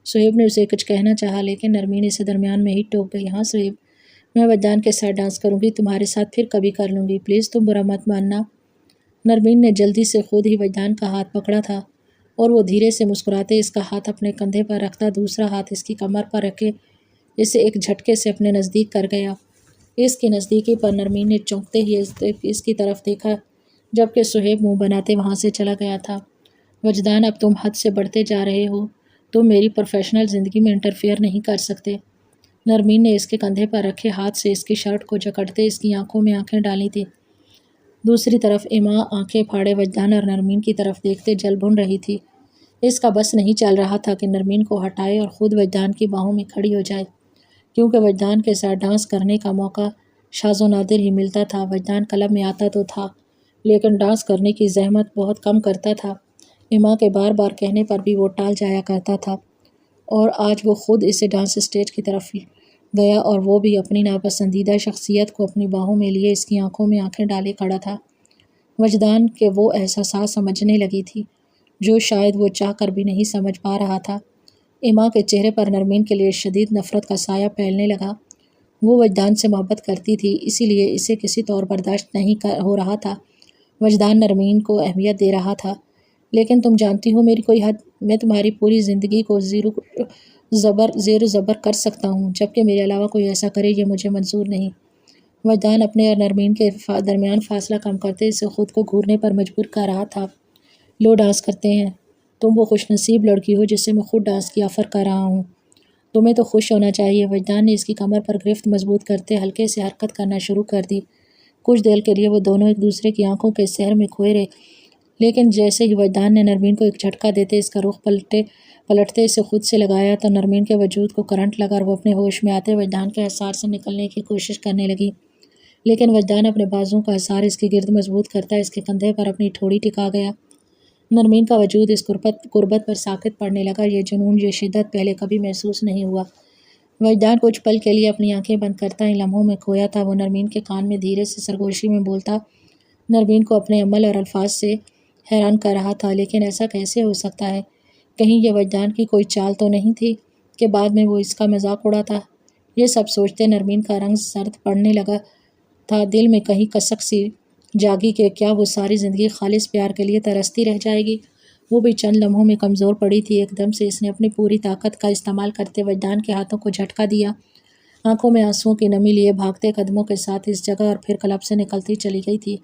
سہیب نے اسے کچھ کہنا چاہا لیکن نرمین اسے درمیان میں ہی ٹوک گئی۔ ہاں سہیب، میں وجدان کے ساتھ ڈانس کروں گی، تمہارے ساتھ پھر کبھی کر لوں گی، پلیز تم برا مت ماننا۔ نرمین نے جلدی سے خود ہی وجدان کا ہاتھ پکڑا تھا اور وہ دھیرے سے مسکراتے اس کا ہاتھ اپنے کندھے پر رکھتا دوسرا ہاتھ اس کی کمر پر رکھے اسے ایک جھٹکے سے اپنے نزدیک کر گیا۔ اس کی نزدیکی پر نرمین نے چونکتے ہی اس کی طرف دیکھا جبکہ سہیب منہ بناتے وہاں سے چلا گیا تھا۔ وجدان، اب تم حد سے بڑھتے جا رہے ہو، تم میری پروفیشنل زندگی میں انٹرفیئر نہیں کر سکتے۔ نرمین نے اس کے کندھے پر رکھے ہاتھ سے اس کی شرٹ کو جکڑتے اس کی آنکھوں میں آنکھیں ڈالی تھی۔ دوسری طرف ایما آنکھیں پھاڑے وجدان اور نرمین کی طرف دیکھتے جل بھن رہی تھی۔ اس کا بس نہیں چل رہا تھا کہ نرمین کو ہٹائے اور خود وجدان کی باہوں میں کھڑی ہو جائے، کیونکہ وجدان کے ساتھ ڈانس کرنے کا موقع شاذ و نادر ہی ملتا تھا۔ وجدان کلب میں آتا تو تھا لیکن ڈانس کرنے کی زحمت بہت کم کرتا تھا۔ ایما کے بار بار کہنے پر بھی وہ ٹال جایا کرتا تھا اور آج وہ خود اسے ڈانس اسٹیج کی طرف گیا اور وہ بھی اپنی ناپسندیدہ شخصیت کو اپنی باہوں میں لیے اس کی آنکھوں میں آنکھیں ڈالے کھڑا تھا۔ وجدان کے وہ احساسات سمجھنے لگی تھی جو شاید وہ چاہ کر بھی نہیں سمجھ پا رہا تھا۔ ایما کے چہرے پر نرمین کے لیے شدید نفرت کا سایہ پھیلنے لگا۔ وہ وجدان سے محبت کرتی تھی، اسی لیے اسے کسی طور برداشت نہیں ہو رہا تھا۔ وجدان نرمین کو اہمیت دے رہا تھا، لیکن تم جانتی ہو میری کوئی حد، میں تمہاری پوری زندگی کو زیر و زبر کر سکتا ہوں، جبکہ میرے علاوہ کوئی ایسا کرے یہ مجھے منظور نہیں۔ وجدان اپنے اور نرمین کے درمیان فاصلہ کم کرتے اسے خود کو گھورنے پر مجبور کر رہا تھا۔ لو ڈانس کرتے ہیں، تم وہ خوش نصیب لڑکی ہو جسے میں خود ڈانس کی آفر کر رہا ہوں، تمہیں تو خوش ہونا چاہیے۔ وجدان نے اس کی کمر پر گرفت مضبوط کرتے ہلکے سے حرکت کرنا شروع کر دی۔ کچھ دیر کے لیے وہ دونوں ایک دوسرے کی آنکھوں کے سحر میں کھوئے رہے، لیکن جیسے ہی وجدان نے نرمین کو ایک جھٹکا دیتے اس کا رخ پلٹتے اسے خود سے لگایا تو نرمین کے وجود کو کرنٹ لگا اور وہ اپنے ہوش میں آتے وجدان کے حصار سے نکلنے کی کوشش کرنے لگی، لیکن وجدان اپنے بازوؤں کا حصار اس کے گرد مضبوط کرتا اس کے کندھے پر اپنی ٹھوڑی ٹکا گیا۔ نرمین کا وجود اس قربت پر ساکت پڑنے لگا۔ یہ جنون، یہ شدت پہلے کبھی محسوس نہیں ہوا۔ وجدان کچھ پل کے لیے اپنی آنکھیں بند کرتا ان لمحوں میں کھویا تھا۔ وہ نرمین کے کان میں دھیرے سے سرگوشی میں بولتا، نرمین کو اپنے عمل اور الفاظ سے حیران کر رہا تھا، لیکن ایسا کیسے ہو سکتا ہے؟ کہیں یہ وجدان کی کوئی چال تو نہیں تھی کہ بعد میں وہ اس کا مذاق اڑاتا؟ یہ سب سوچتے نرمین کا رنگ زرد پڑنے لگا تھا، دل میں کہیں کسک سی جاگی کہ کیا وہ ساری زندگی خالص پیار کے لیے ترستی رہ جائے گی؟ وہ بھی چند لمحوں میں کمزور پڑی تھی۔ ایک دم سے اس نے اپنی پوری طاقت کا استعمال کرتے وجدان کے ہاتھوں کو جھٹکا دیا، آنکھوں میں آنسوؤں کی نمی لیے بھاگتے قدموں کے ساتھ اس جگہ اور پھر کلب سے نکلتی چلی گئی تھی۔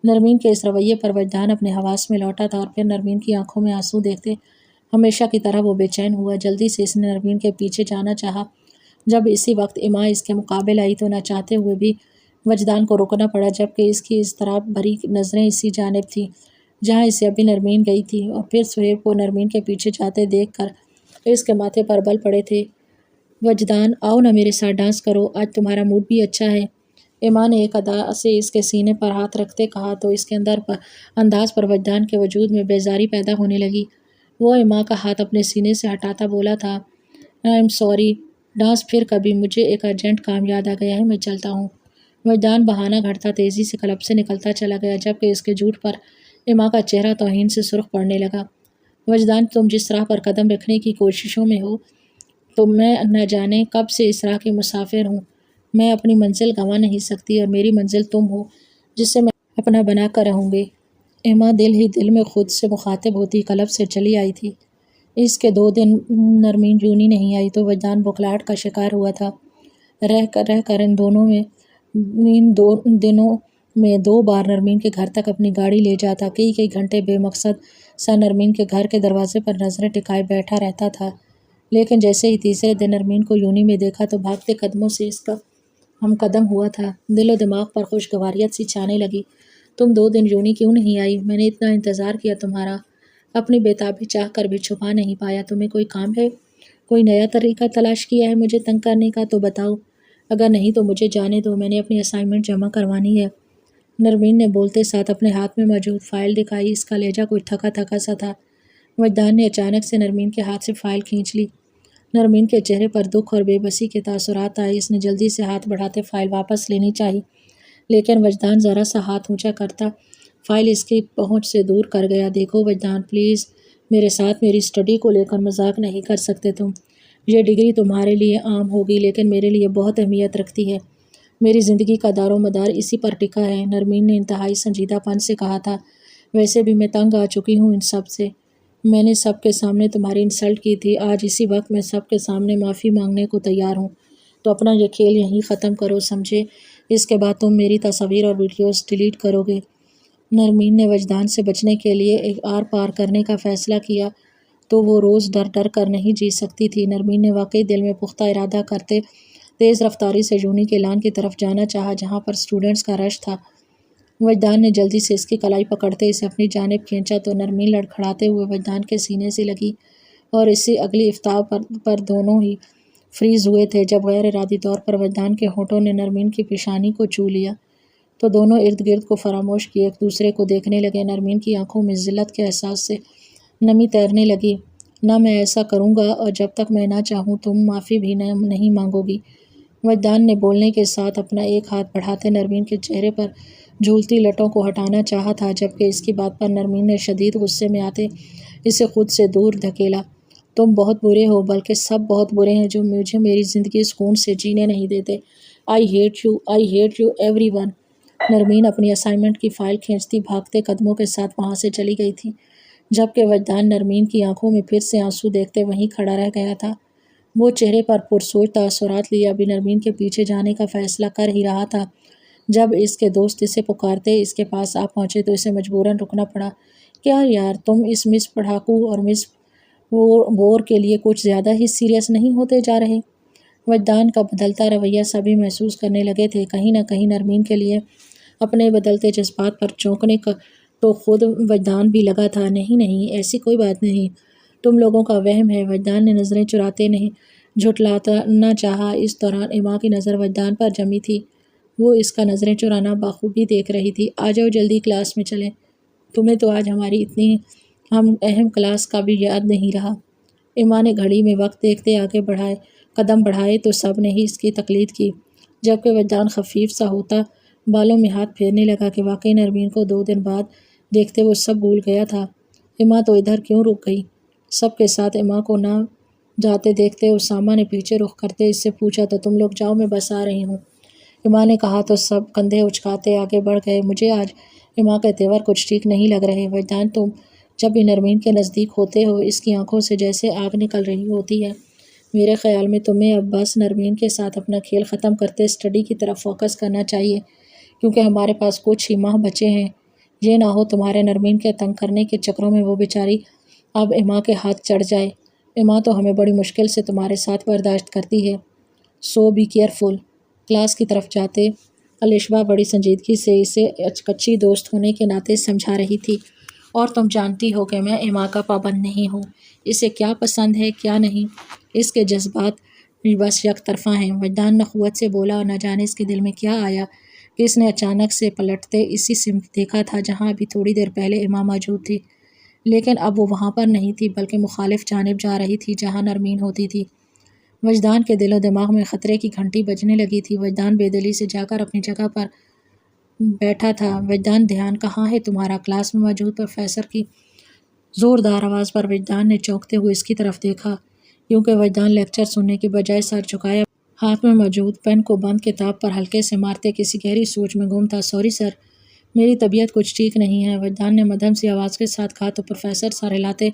نرمین کے اس رویے پر وجدان اپنے حواس میں لوٹا تھا اور پھر نرمین کی آنکھوں میں آنسو دیکھتے ہمیشہ کی طرح وہ بے چین ہوا۔ جلدی سے اس نے نرمین کے پیچھے جانا چاہا۔ جب اسی وقت ایما اس کے مقابل آئی تو نہ چاہتے ہوئے بھی وجدان کو روکنا پڑا، جبکہ اس کی اضطراب بھری نظریں اسی جانب تھیں جہاں اسے ابھی نرمین گئی تھی، اور پھر سہیب کو نرمین کے پیچھے جاتے دیکھ کر اس کے ماتھے پر بل پڑے تھے۔ وجدان، آؤ نا میرے ساتھ ڈانس کرو، آج تمہارا موڈ بھی اچھا ہے۔ ایما نے ایک ادا سے اس کے سینے پر ہاتھ رکھتے کہا تو اس کے انداز پر وجدان کے وجود میں بیزاری پیدا ہونے لگی۔ وہ ایما کا ہاتھ اپنے سینے سے ہٹاتا بولا تھا، آئی ایم سوری، ڈانس پھر کبھی، مجھے ایک ارجنٹ کام یاد آ گیا ہے، میں چلتا ہوں۔ وجدان بہانہ گھڑتا تیزی سے کلب سے نکلتا چلا گیا، جبکہ اس کے جھوٹ پر ایما کا چہرہ توہین سے سرخ پڑنے لگا۔ وجدان، تم جس راہ پر قدم رکھنے کی کوششوں میں ہو تو میں نہ جانے کب سے اس راہ کی مسافر ہوں۔ میں اپنی منزل گنوا نہیں سکتی اور میری منزل تم ہو جسے میں اپنا بنا کر رہوں گی۔ ایما دل ہی دل میں خود سے مخاطب ہوتی کلب سے چلی آئی تھی۔ اس کے 2 دن نرمین یونی نہیں آئی تو وجدان بخلاہٹ کا شکار ہوا تھا۔ رہ کر ان دنوں میں 2 بار نرمین کے گھر تک اپنی گاڑی لے جاتا، کئی گھنٹے بے مقصد سا نرمین کے گھر کے دروازے پر نظریں ٹکائے بیٹھا رہتا تھا، لیکن جیسے ہی تیسرے دن نرمین کو یونی میں دیکھا تو بھاگتے قدموں سے اس کا ہم قدم ہوا تھا۔ دل و دماغ پر خوشگواریت سی چھانے لگی۔ تم 2 دن یونی کیوں نہیں آئی؟ میں نے اتنا انتظار کیا تمہارا، اپنی بےتابی چاہ کر بھی چھپا نہیں پایا۔ تمہیں کوئی کام ہے؟ کوئی نیا طریقہ تلاش کیا ہے مجھے تنگ کرنے کا؟ تو بتاؤ۔ اگر نہیں تو مجھے جانے دو، میں نے اپنی اسائنمنٹ جمع کروانی ہے۔ نرمین نے بولتے ساتھ اپنے ہاتھ میں موجود فائل دکھائی۔ اس کا لہجہ کوئی تھکا تھکا سا تھا۔ وجدان نے اچانک سے نرمین کے ہاتھ سے فائل کھینچ لی۔ نرمین کے چہرے پر دکھ اور بے بسی کے تاثرات آئے۔ اس نے جلدی سے ہاتھ بڑھاتے فائل واپس لینی چاہی، لیکن وجدان ذرا سا ہاتھ اونچا کرتا فائل اس کی پہنچ سے دور کر گیا۔ دیکھو وجدان، پلیز میرے ساتھ میری اسٹڈی کو لے کر مذاق نہیں کر سکتے تم۔ یہ ڈگری تمہارے لیے عام ہوگی لیکن میرے لیے بہت اہمیت رکھتی ہے۔ میری زندگی کا دار و مدار اسی پر ٹکا ہے، نرمین نے انتہائی سنجیدہ پن سے کہا تھا۔ ویسے بھی میں تنگ آ چکی ہوں ان سب سے۔ میں نے سب کے سامنے تمہاری انسلٹ کی تھی، آج اسی وقت میں سب کے سامنے معافی مانگنے کو تیار ہوں۔ تو اپنا یہ کھیل یہیں ختم کرو، سمجھے؟ اس کے بعد تم میری تصاویر اور ویڈیوز ڈیلیٹ کرو گے۔ نرمین نے وجدان سے بچنے کے لیے ایک آر پار کرنے کا فیصلہ کیا تو وہ روز ڈر ڈر کر نہیں جی سکتی تھی۔ نرمین نے واقعی دل میں پختہ ارادہ کرتے تیز رفتاری سے جونی کے لان کی طرف جانا چاہا جہاں پر اسٹوڈنٹس کا رش تھا۔ وجدان نے جلدی سے اس کی کلائی پکڑتے اسے اپنی جانب کھینچا تو نرمین لڑکھڑاتے ہوئے وجدان کے سینے سے لگی اور اسی اگلی افتاب پر دونوں ہی فریز ہوئے تھے جب غیر ارادی طور پر وجدان کے ہونٹوں نے نرمین کی پیشانی کو چھو لیا تو دونوں ارد گرد کو فراموش کیے ایک دوسرے کو دیکھنے لگے۔ نرمین کی آنکھوں میں ذلت کے احساس سے نمی تیرنے لگی۔ نہ میں ایسا کروں گا اور جب تک میں نہ چاہوں تم معافی بھی نہیں مانگو گی۔ وجدان نے بولنے کے ساتھ اپنا ایک ہاتھ بڑھاتے نرمین کے چہرے پر جھولتی لٹوں کو ہٹانا چاہا تھا جبکہ اس کی بات پر نرمین نے شدید غصے میں آتے اسے خود سے دور دھکیلا۔ تم بہت برے ہو، بلکہ سب بہت برے ہیں جو مجھے میری زندگی سکون سے جینے نہیں دیتے۔ I hate you everyone. Narmeen اپنی اسائنمنٹ کی فائل کھینچتی بھاگتے قدموں کے ساتھ وہاں سے چلی گئی تھی جبکہ وجدان نرمین کی آنکھوں میں پھر سے آنسو دیکھتے وہیں کھڑا رہ گیا تھا۔ وہ چہرے پر پرسوچ تاثرات لیے ابھی نرمین کے پیچھے جانے کا فیصلہ کر ہی رہا تھا جب اس کے دوست اسے پکارتے اس کے پاس آ پہنچے تو اسے مجبوراً رکنا پڑا۔ کیا یار، تم اس مس پڑھاکو اور مس بور کے لیے کچھ زیادہ ہی سیریس نہیں ہوتے جا رہے؟ وجدان کا بدلتا رویہ سبھی محسوس کرنے لگے تھے۔ کہیں نہ کہیں نرمین کے لیے اپنے بدلتے جذبات پر چونکنے کا تو خود وجدان بھی لگا تھا۔ نہیں ایسی کوئی بات نہیں، تم لوگوں کا وہم ہے۔ وجدان نے نظریں چراتے نہیں جھٹلانا چاہا۔ اس دوران ایما کی نظر وجدان پر جمی تھی۔ وہ اس کا نظریں چرانا بخوبی دیکھ رہی تھی۔ آ جاؤ جلدی کلاس میں چلیں، تمہیں تو آج ہماری اتنی اہم کلاس کا بھی یاد نہیں رہا۔ ایما نے گھڑی میں وقت دیکھتے آگے قدم بڑھائے تو سب نے ہی اس کی تقلید کی جبکہ وجدان خفیف سا ہوتا بالوں میں ہاتھ پھیرنے لگا کہ واقعی نرمین کو 2 دن بعد دیکھتے وہ سب بھول گیا تھا۔ ایما تو ادھر کیوں رک گئی؟ سب کے ساتھ ایما کو نہ جاتے دیکھتے اسامہ نے پیچھے رخ کرتے اس سے پوچھا تو تم لوگ جاؤ، میں بس آ رہی ہوں۔ ایما نے کہا تو سب کندھے اچکاتے آگے بڑھ گئے۔ مجھے آج ایما کے تیور کچھ ٹھیک نہیں لگ رہے۔ وجدان، تم جب بھی نرمین کے نزدیک ہوتے ہو اس کی آنکھوں سے جیسے آگ نکل رہی ہوتی ہے۔ میرے خیال میں تمہیں اب بس نرمین کے ساتھ اپنا کھیل ختم کرتے اسٹڈی کی طرف فوکس کرنا چاہیے کیونکہ ہمارے پاس کچھ ہی ماہ بچے ہیں۔ یہ نہ ہو تمہارے نرمین کے تنگ کرنے کے چکروں میں وہ بیچاری اب ایما کے ہاتھ چڑھ جائے۔ ایما تو ہمیں بڑی مشکل سے تمہارے ساتھ برداشت کرتی ہے، سو بی کیئرفل۔ کلاس کی طرف جاتے الیشبا بڑی سنجیدگی سے اسے کچی دوست ہونے کے ناطے سمجھا رہی تھی۔ اور تم جانتی ہو کہ میں ایما کا پابند نہیں ہوں، اسے کیا پسند ہے کیا نہیں، اس کے جذبات بس یک طرفہ ہیں۔ وجدان نخوت سے بولا اور نہ جانے اس کے دل میں کیا آیا کہ اس نے اچانک سے پلٹتے اسی سمت دیکھا تھا جہاں ابھی تھوڑی دیر پہلے ایما موجود تھی، لیکن اب وہ وہاں پر نہیں تھی بلکہ مخالف جانب جا رہی تھی جہاں نرمین ہوتی تھی۔ وجدان کے دل و دماغ میں خطرے کی گھنٹی بجنے لگی تھی۔ وجدان بے دلی سے جا کر اپنی جگہ پر بیٹھا تھا۔ وجدان، دھیان کہاں ہے تمہارا؟ کلاس میں موجود پروفیسر کی زوردار آواز پر وجدان نے چونکتے ہوئے اس کی طرف دیکھا کیونکہ وجدان لیکچر سننے کے بجائے سر جھکائے ہاتھ میں موجود پین کو بند کتاب پر ہلکے سے مارتے کسی گہری سوچ میں گم تھا۔ سوری سر، میری طبیعت کچھ ٹھیک نہیں ہے، وجدان نے مدھم سی آواز کے ساتھ کہا تو پروفیسر سر ہلاتے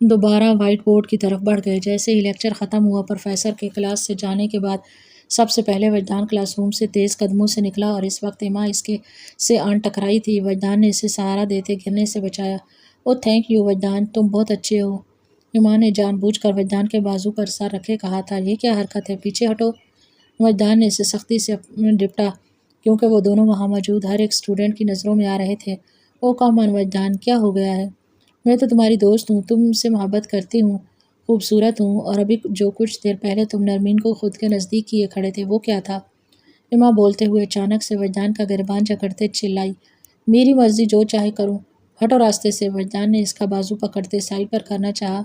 دوبارہ وائٹ بورڈ کی طرف بڑھ گئے۔ جیسے ہی لیکچر ختم ہوا پروفیسر کے کلاس سے جانے کے بعد سب سے پہلے وجدان کلاس روم سے تیز قدموں سے نکلا اور اس وقت ایما اس کے سے آن ٹکرائی تھی۔ وجدان نے اسے سہارا دیتے گرنے سے بچایا۔ او تھینک یو وجدان، تم بہت اچھے ہو۔ ایما نے جان بوجھ کر وجدان کے بازو پر سر رکھے کہا تھا، یہ کیا حرکت ہے، پیچھے ہٹو۔ وجدان نے اسے سختی سے ڈپٹا کیونکہ وہ دونوں وہاں موجود ہر ایک اسٹوڈنٹ کی نظروں میں آ رہے تھے۔ او کم آن وجدان، کیا ہو گیا ہے؟ میں تو تمہاری دوست ہوں، تم سے محبت کرتی ہوں، خوبصورت ہوں، اور ابھی جو کچھ دیر پہلے تم نرمین کو خود کے نزدیک کیے کھڑے تھے وہ کیا تھا؟ ایما بولتے ہوئے اچانک سے وجدان کا گریبان جکڑتے چلائی، میری مرضی، جو چاہے کروں، ہٹو راستے سے۔ وجدان نے اس کا بازو پکڑتے سائڈ پر کرنا چاہا۔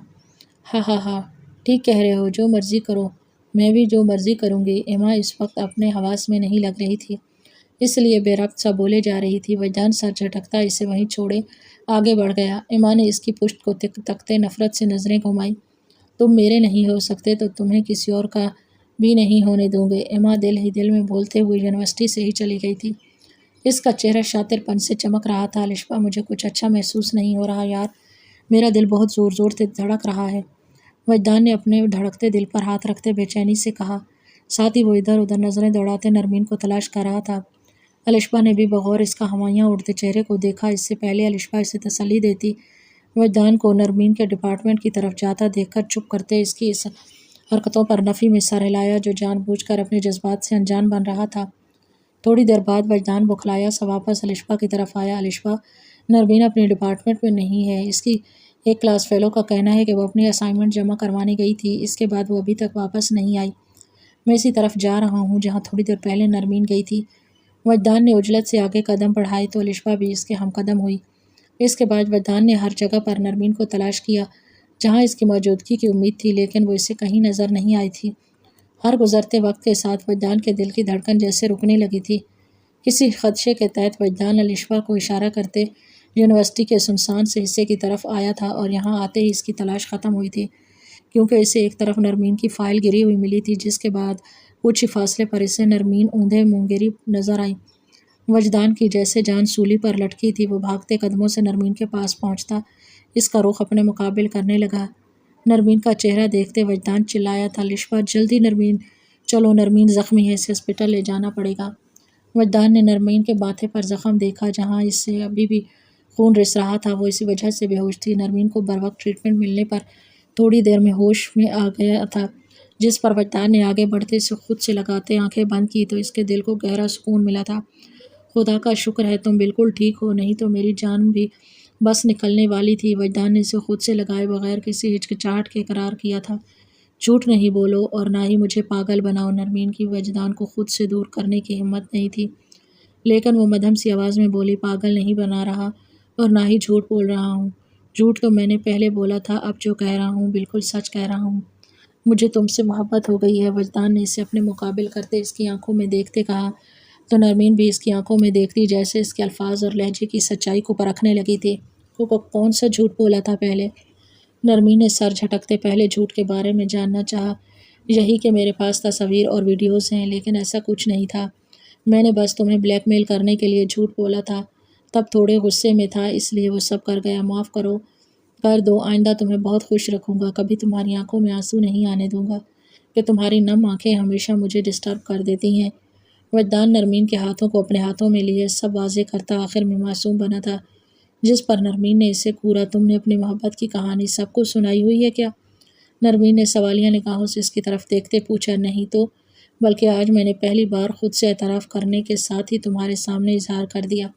ہاں ہاں ہاں، ٹھیک کہہ رہے ہو، جو مرضی کرو، میں بھی جو مرضی کروں گی۔ ایما اس وقت اپنے حواس میں نہیں لگ رہی تھی، اس لیے بے ربط سا بولے جا رہی تھی۔ وجدان سر جھٹکتا اسے وہیں چھوڑے آگے بڑھ گیا۔ ایما نے اس کی پشت کو تکتے نفرت سے نظریں گھمائیں۔ تم میرے نہیں ہو سکتے تو تمہیں کسی اور کا بھی نہیں ہونے دوں گے۔ ایما دل ہی دل میں بولتے ہوئے یونیورسٹی سے ہی چلی گئی تھی۔ اس کا چہرہ شاطر پن سے چمک رہا تھا۔ الشبا، مجھے کچھ اچھا محسوس نہیں ہو رہا یار، میرا دل بہت زور زور سے دھڑک رہا ہے۔ وجدان نے اپنے دھڑکتے دل پر ہاتھ رکھتے بے چینی سے کہا، ساتھ ہی وہ ادھر ادھر نظریں دوڑاتے نرمین کو تلاش کر رہا تھا۔ الشبا نے بھی بغور اس کا ہمایاں اڑتے چہرے کو دیکھا۔ اس سے پہلے الشبا اسے تسلی دیتی، وجدان کو نرمین کے ڈپارٹمنٹ کی طرف جاتا دیکھ کر چپ کرتے اس کی اس حرکتوں پر نفی میں سر ہلایا، جو جان بوجھ کر اپنے جذبات سے انجان بن رہا تھا۔ تھوڑی دیر بعد وجدان بوکھلایا سا واپس الشبا کی طرف آیا۔ الشبا، نرمین اپنے ڈپارٹمنٹ میں نہیں ہے، اس کی ایک کلاس فیلو کا کہنا ہے کہ وہ اپنی اسائنمنٹ جمع کروانے گئی تھی، اس کے بعد وہ ابھی تک واپس نہیں آئی۔ میں اسی طرف جا رہا ہوں جہاں تھوڑی دیر پہلے نرمین گئی تھی۔ وجدان نے عجلت سے آگے قدم بڑھائے تو الشبا بھی اس کے ہم قدم ہوئی۔ اس کے بعد وجدان نے ہر جگہ پر نرمین کو تلاش کیا جہاں اس کی موجودگی کی امید تھی، لیکن وہ اسے کہیں نظر نہیں آئی تھی۔ ہر گزرتے وقت کے ساتھ وجدان کے دل کی دھڑکن جیسے رکنے لگی تھی۔ کسی خدشے کے تحت وجدان الشبا کو اشارہ کرتے یونیورسٹی کے سنسان سے حصے کی طرف آیا تھا، اور یہاں آتے ہی اس کی تلاش ختم ہوئی تھی، کیونکہ اسے ایک طرف نرمین کی فائل گری ہوئی ملی تھی، جس کے بعد کچھ ہی فاصلے پر اسے نرمین اوندھے منہ گری نظر آئی۔ وجدان کی جیسے جان سولی پر لٹکی تھی، وہ بھاگتے قدموں سے نرمین کے پاس پہنچتا اس کا رخ اپنے مقابل کرنے لگا۔ نرمین کا چہرہ دیکھتے وجدان چلایا تھا، الشبا جلدی نرمین، چلو نرمین زخمی ہے، اسے ہسپتال لے جانا پڑے گا۔ وجدان نے نرمین کے ماتھے پر زخم دیکھا جہاں اس سے ابھی بھی خون رس رہا تھا، وہ اسی وجہ سے بے ہوش تھی۔ نرمین کو بروقت ٹریٹمنٹ ملنے پر تھوڑی دیر میں ہوش میں آ گیا تھا، جس پر وجدان نے آگے بڑھتے سے خود سے لگاتے آنکھیں بند کی تو اس کے دل کو گہرا سکون ملا تھا۔ خدا کا شکر ہے تم بالکل ٹھیک ہو، نہیں تو میری جان بھی بس نکلنے والی تھی۔ وجدان نے اسے خود سے لگائے بغیر کسی ہچکچاہٹ کے اقرار کیا تھا، جھوٹ نہیں بولو اور نہ ہی مجھے پاگل بناؤ۔ نرمین کی وجدان کو خود سے دور کرنے کی ہمت نہیں تھی، لیکن وہ مدھم سی آواز میں بولی، پاگل نہیں بنا رہا اور نہ ہی جھوٹ بول رہا ہوں۔ جھوٹ تو میں نے پہلے بولا تھا، اب جو کہہ رہا ہوں بالکل سچ کہہ رہا ہوں۔ مجھے تم سے محبت ہو گئی ہے۔ وجدان نے اسے اپنے مقابل کرتے اس کی آنکھوں میں دیکھتے کہا، تو نرمین بھی اس کی آنکھوں میں دیکھتی جیسے اس کے الفاظ اور لہجے کی سچائی کو پرکھنے لگی تھی۔ کو کون سا جھوٹ بولا تھا پہلے؟ نرمین نے سر جھٹکتے پہلے جھوٹ کے بارے میں جاننا چاہا۔ یہی کہ میرے پاس تصاویر اور ویڈیوز ہیں، لیکن ایسا کچھ نہیں تھا، میں نے بس تمہیں بلیک میل کرنے کے لیے جھوٹ بولا تھا، تب تھوڑے غصے میں تھا اس لیے وہ سب کر گیا، معاف کر دو، آئندہ تمہیں بہت خوش رکھوں گا، کبھی تمہاری آنکھوں میں آنسو نہیں آنے دوں گا کہ تمہاری نم آنکھیں ہمیشہ مجھے ڈسٹرب کر دیتی ہیں۔ وجدان نرمین کے ہاتھوں کو اپنے ہاتھوں میں لیے سب واضح کرتا آخر میں معصوم بنا تھا، جس پر نرمین نے اسے کورا، تم نے اپنی محبت کی کہانی سب کو سنائی ہوئی ہے کیا؟ نرمین نے سوالیہ نگاہوں سے اس کی طرف دیکھتے پوچھا، نہیں تو، بلکہ آج میں نے پہلی بار خود سے اعتراف کرنے کے ساتھ ہی تمہارے سامنے اظہار کر دیا۔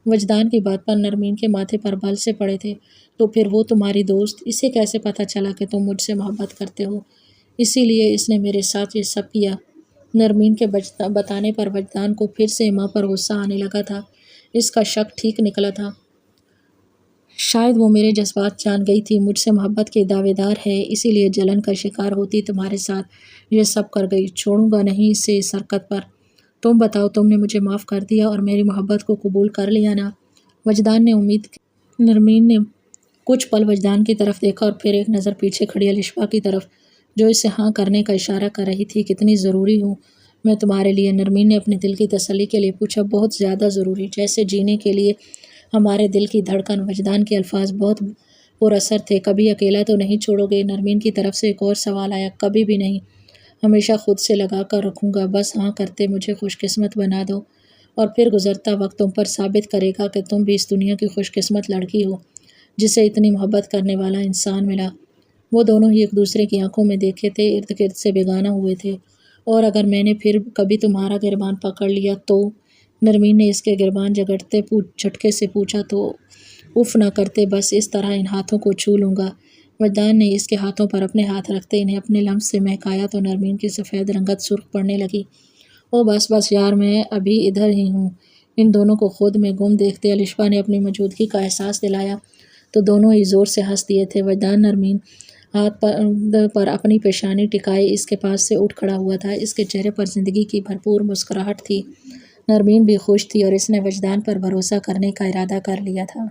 وجدان کی بات پر نرمین کے ماتھے پر بل سے پڑے تھے، تو پھر وہ تمہاری دوست، اسے کیسے پتہ چلا کہ تم مجھ سے محبت کرتے ہو؟ اسی لیے اس نے میرے ساتھ یہ سب کیا۔ نرمین کے بتانے پر وجدان کو پھر سے ایما پر غصہ آنے لگا تھا، اس کا شک ٹھیک نکلا تھا، شاید وہ میرے جذبات جان گئی تھی، مجھ سے محبت کے دعوے دار ہے، اسی لیے جلن کا شکار ہوتی تمہارے ساتھ یہ سب کر گئی، چھوڑوں گا نہیں اسے اس حرکت پر۔ تم بتاؤ، تم نے مجھے معاف کر دیا اور میری محبت کو قبول کر لیا نا؟ وجدان نے امید کی۔ نرمین نے کچھ پل وجدان کی طرف دیکھا اور پھر ایک نظر پیچھے کھڑی الشبا کی طرف، جو اسے ہاں کرنے کا اشارہ کر رہی تھی۔ کتنی ضروری ہوں میں تمہارے لیے؟ نرمین نے اپنے دل کی تسلی کے لیے پوچھا۔ بہت زیادہ ضروری، جیسے جینے کے لیے ہمارے دل کی دھڑکن۔ وجدان کے الفاظ بہت پر اثر تھے۔ کبھی اکیلا تو نہیں چھوڑو گے؟ نرمین کی طرف سے ایک اور سوال آیا۔ کبھی بھی نہیں، ہمیشہ خود سے لگا کر رکھوں گا، بس ہاں کرتے مجھے خوش قسمت بنا دو، اور پھر گزرتا وقت تم پر ثابت کرے گا کہ تم بھی اس دنیا کی خوش قسمت لڑکی ہو جسے اتنی محبت کرنے والا انسان ملا۔ وہ دونوں ہی ایک دوسرے کی آنکھوں میں دیکھے تھے، ارد گرد سے بیگانہ ہوئے تھے۔ اور اگر میں نے پھر کبھی تمہارا گریبان پکڑ لیا تو؟ نرمین نے اس کے گریبان جگڑتے جھٹکے سے پوچھا۔ تو اف نہ کرتے، بس اس طرح ان ہاتھوں کو چھو لوں گا وجدان نے اس کے ہاتھوں پر اپنے ہاتھ رکھتے انہیں اپنے لمس سے مہکایا تو نرمین کی سفید رنگت سرخ پڑنے لگی۔ او بس یار، میں ابھی ادھر ہی ہوں۔ ان دونوں کو خود میں گم دیکھتے الشفا نے اپنی موجودگی کا احساس دلایا تو دونوں ہی زور سے ہنس دیے تھے۔ وجدان نرمین ہاتھ پر اپنی پیشانی ٹکائے اس کے پاس سے اٹھ کھڑا ہوا تھا۔ اس کے چہرے پر زندگی کی بھرپور مسکراہٹ تھی۔ نرمین بھی خوش تھی اور اس نے وجدان پر بھروسہ کرنے کا ارادہ کر لیا تھا۔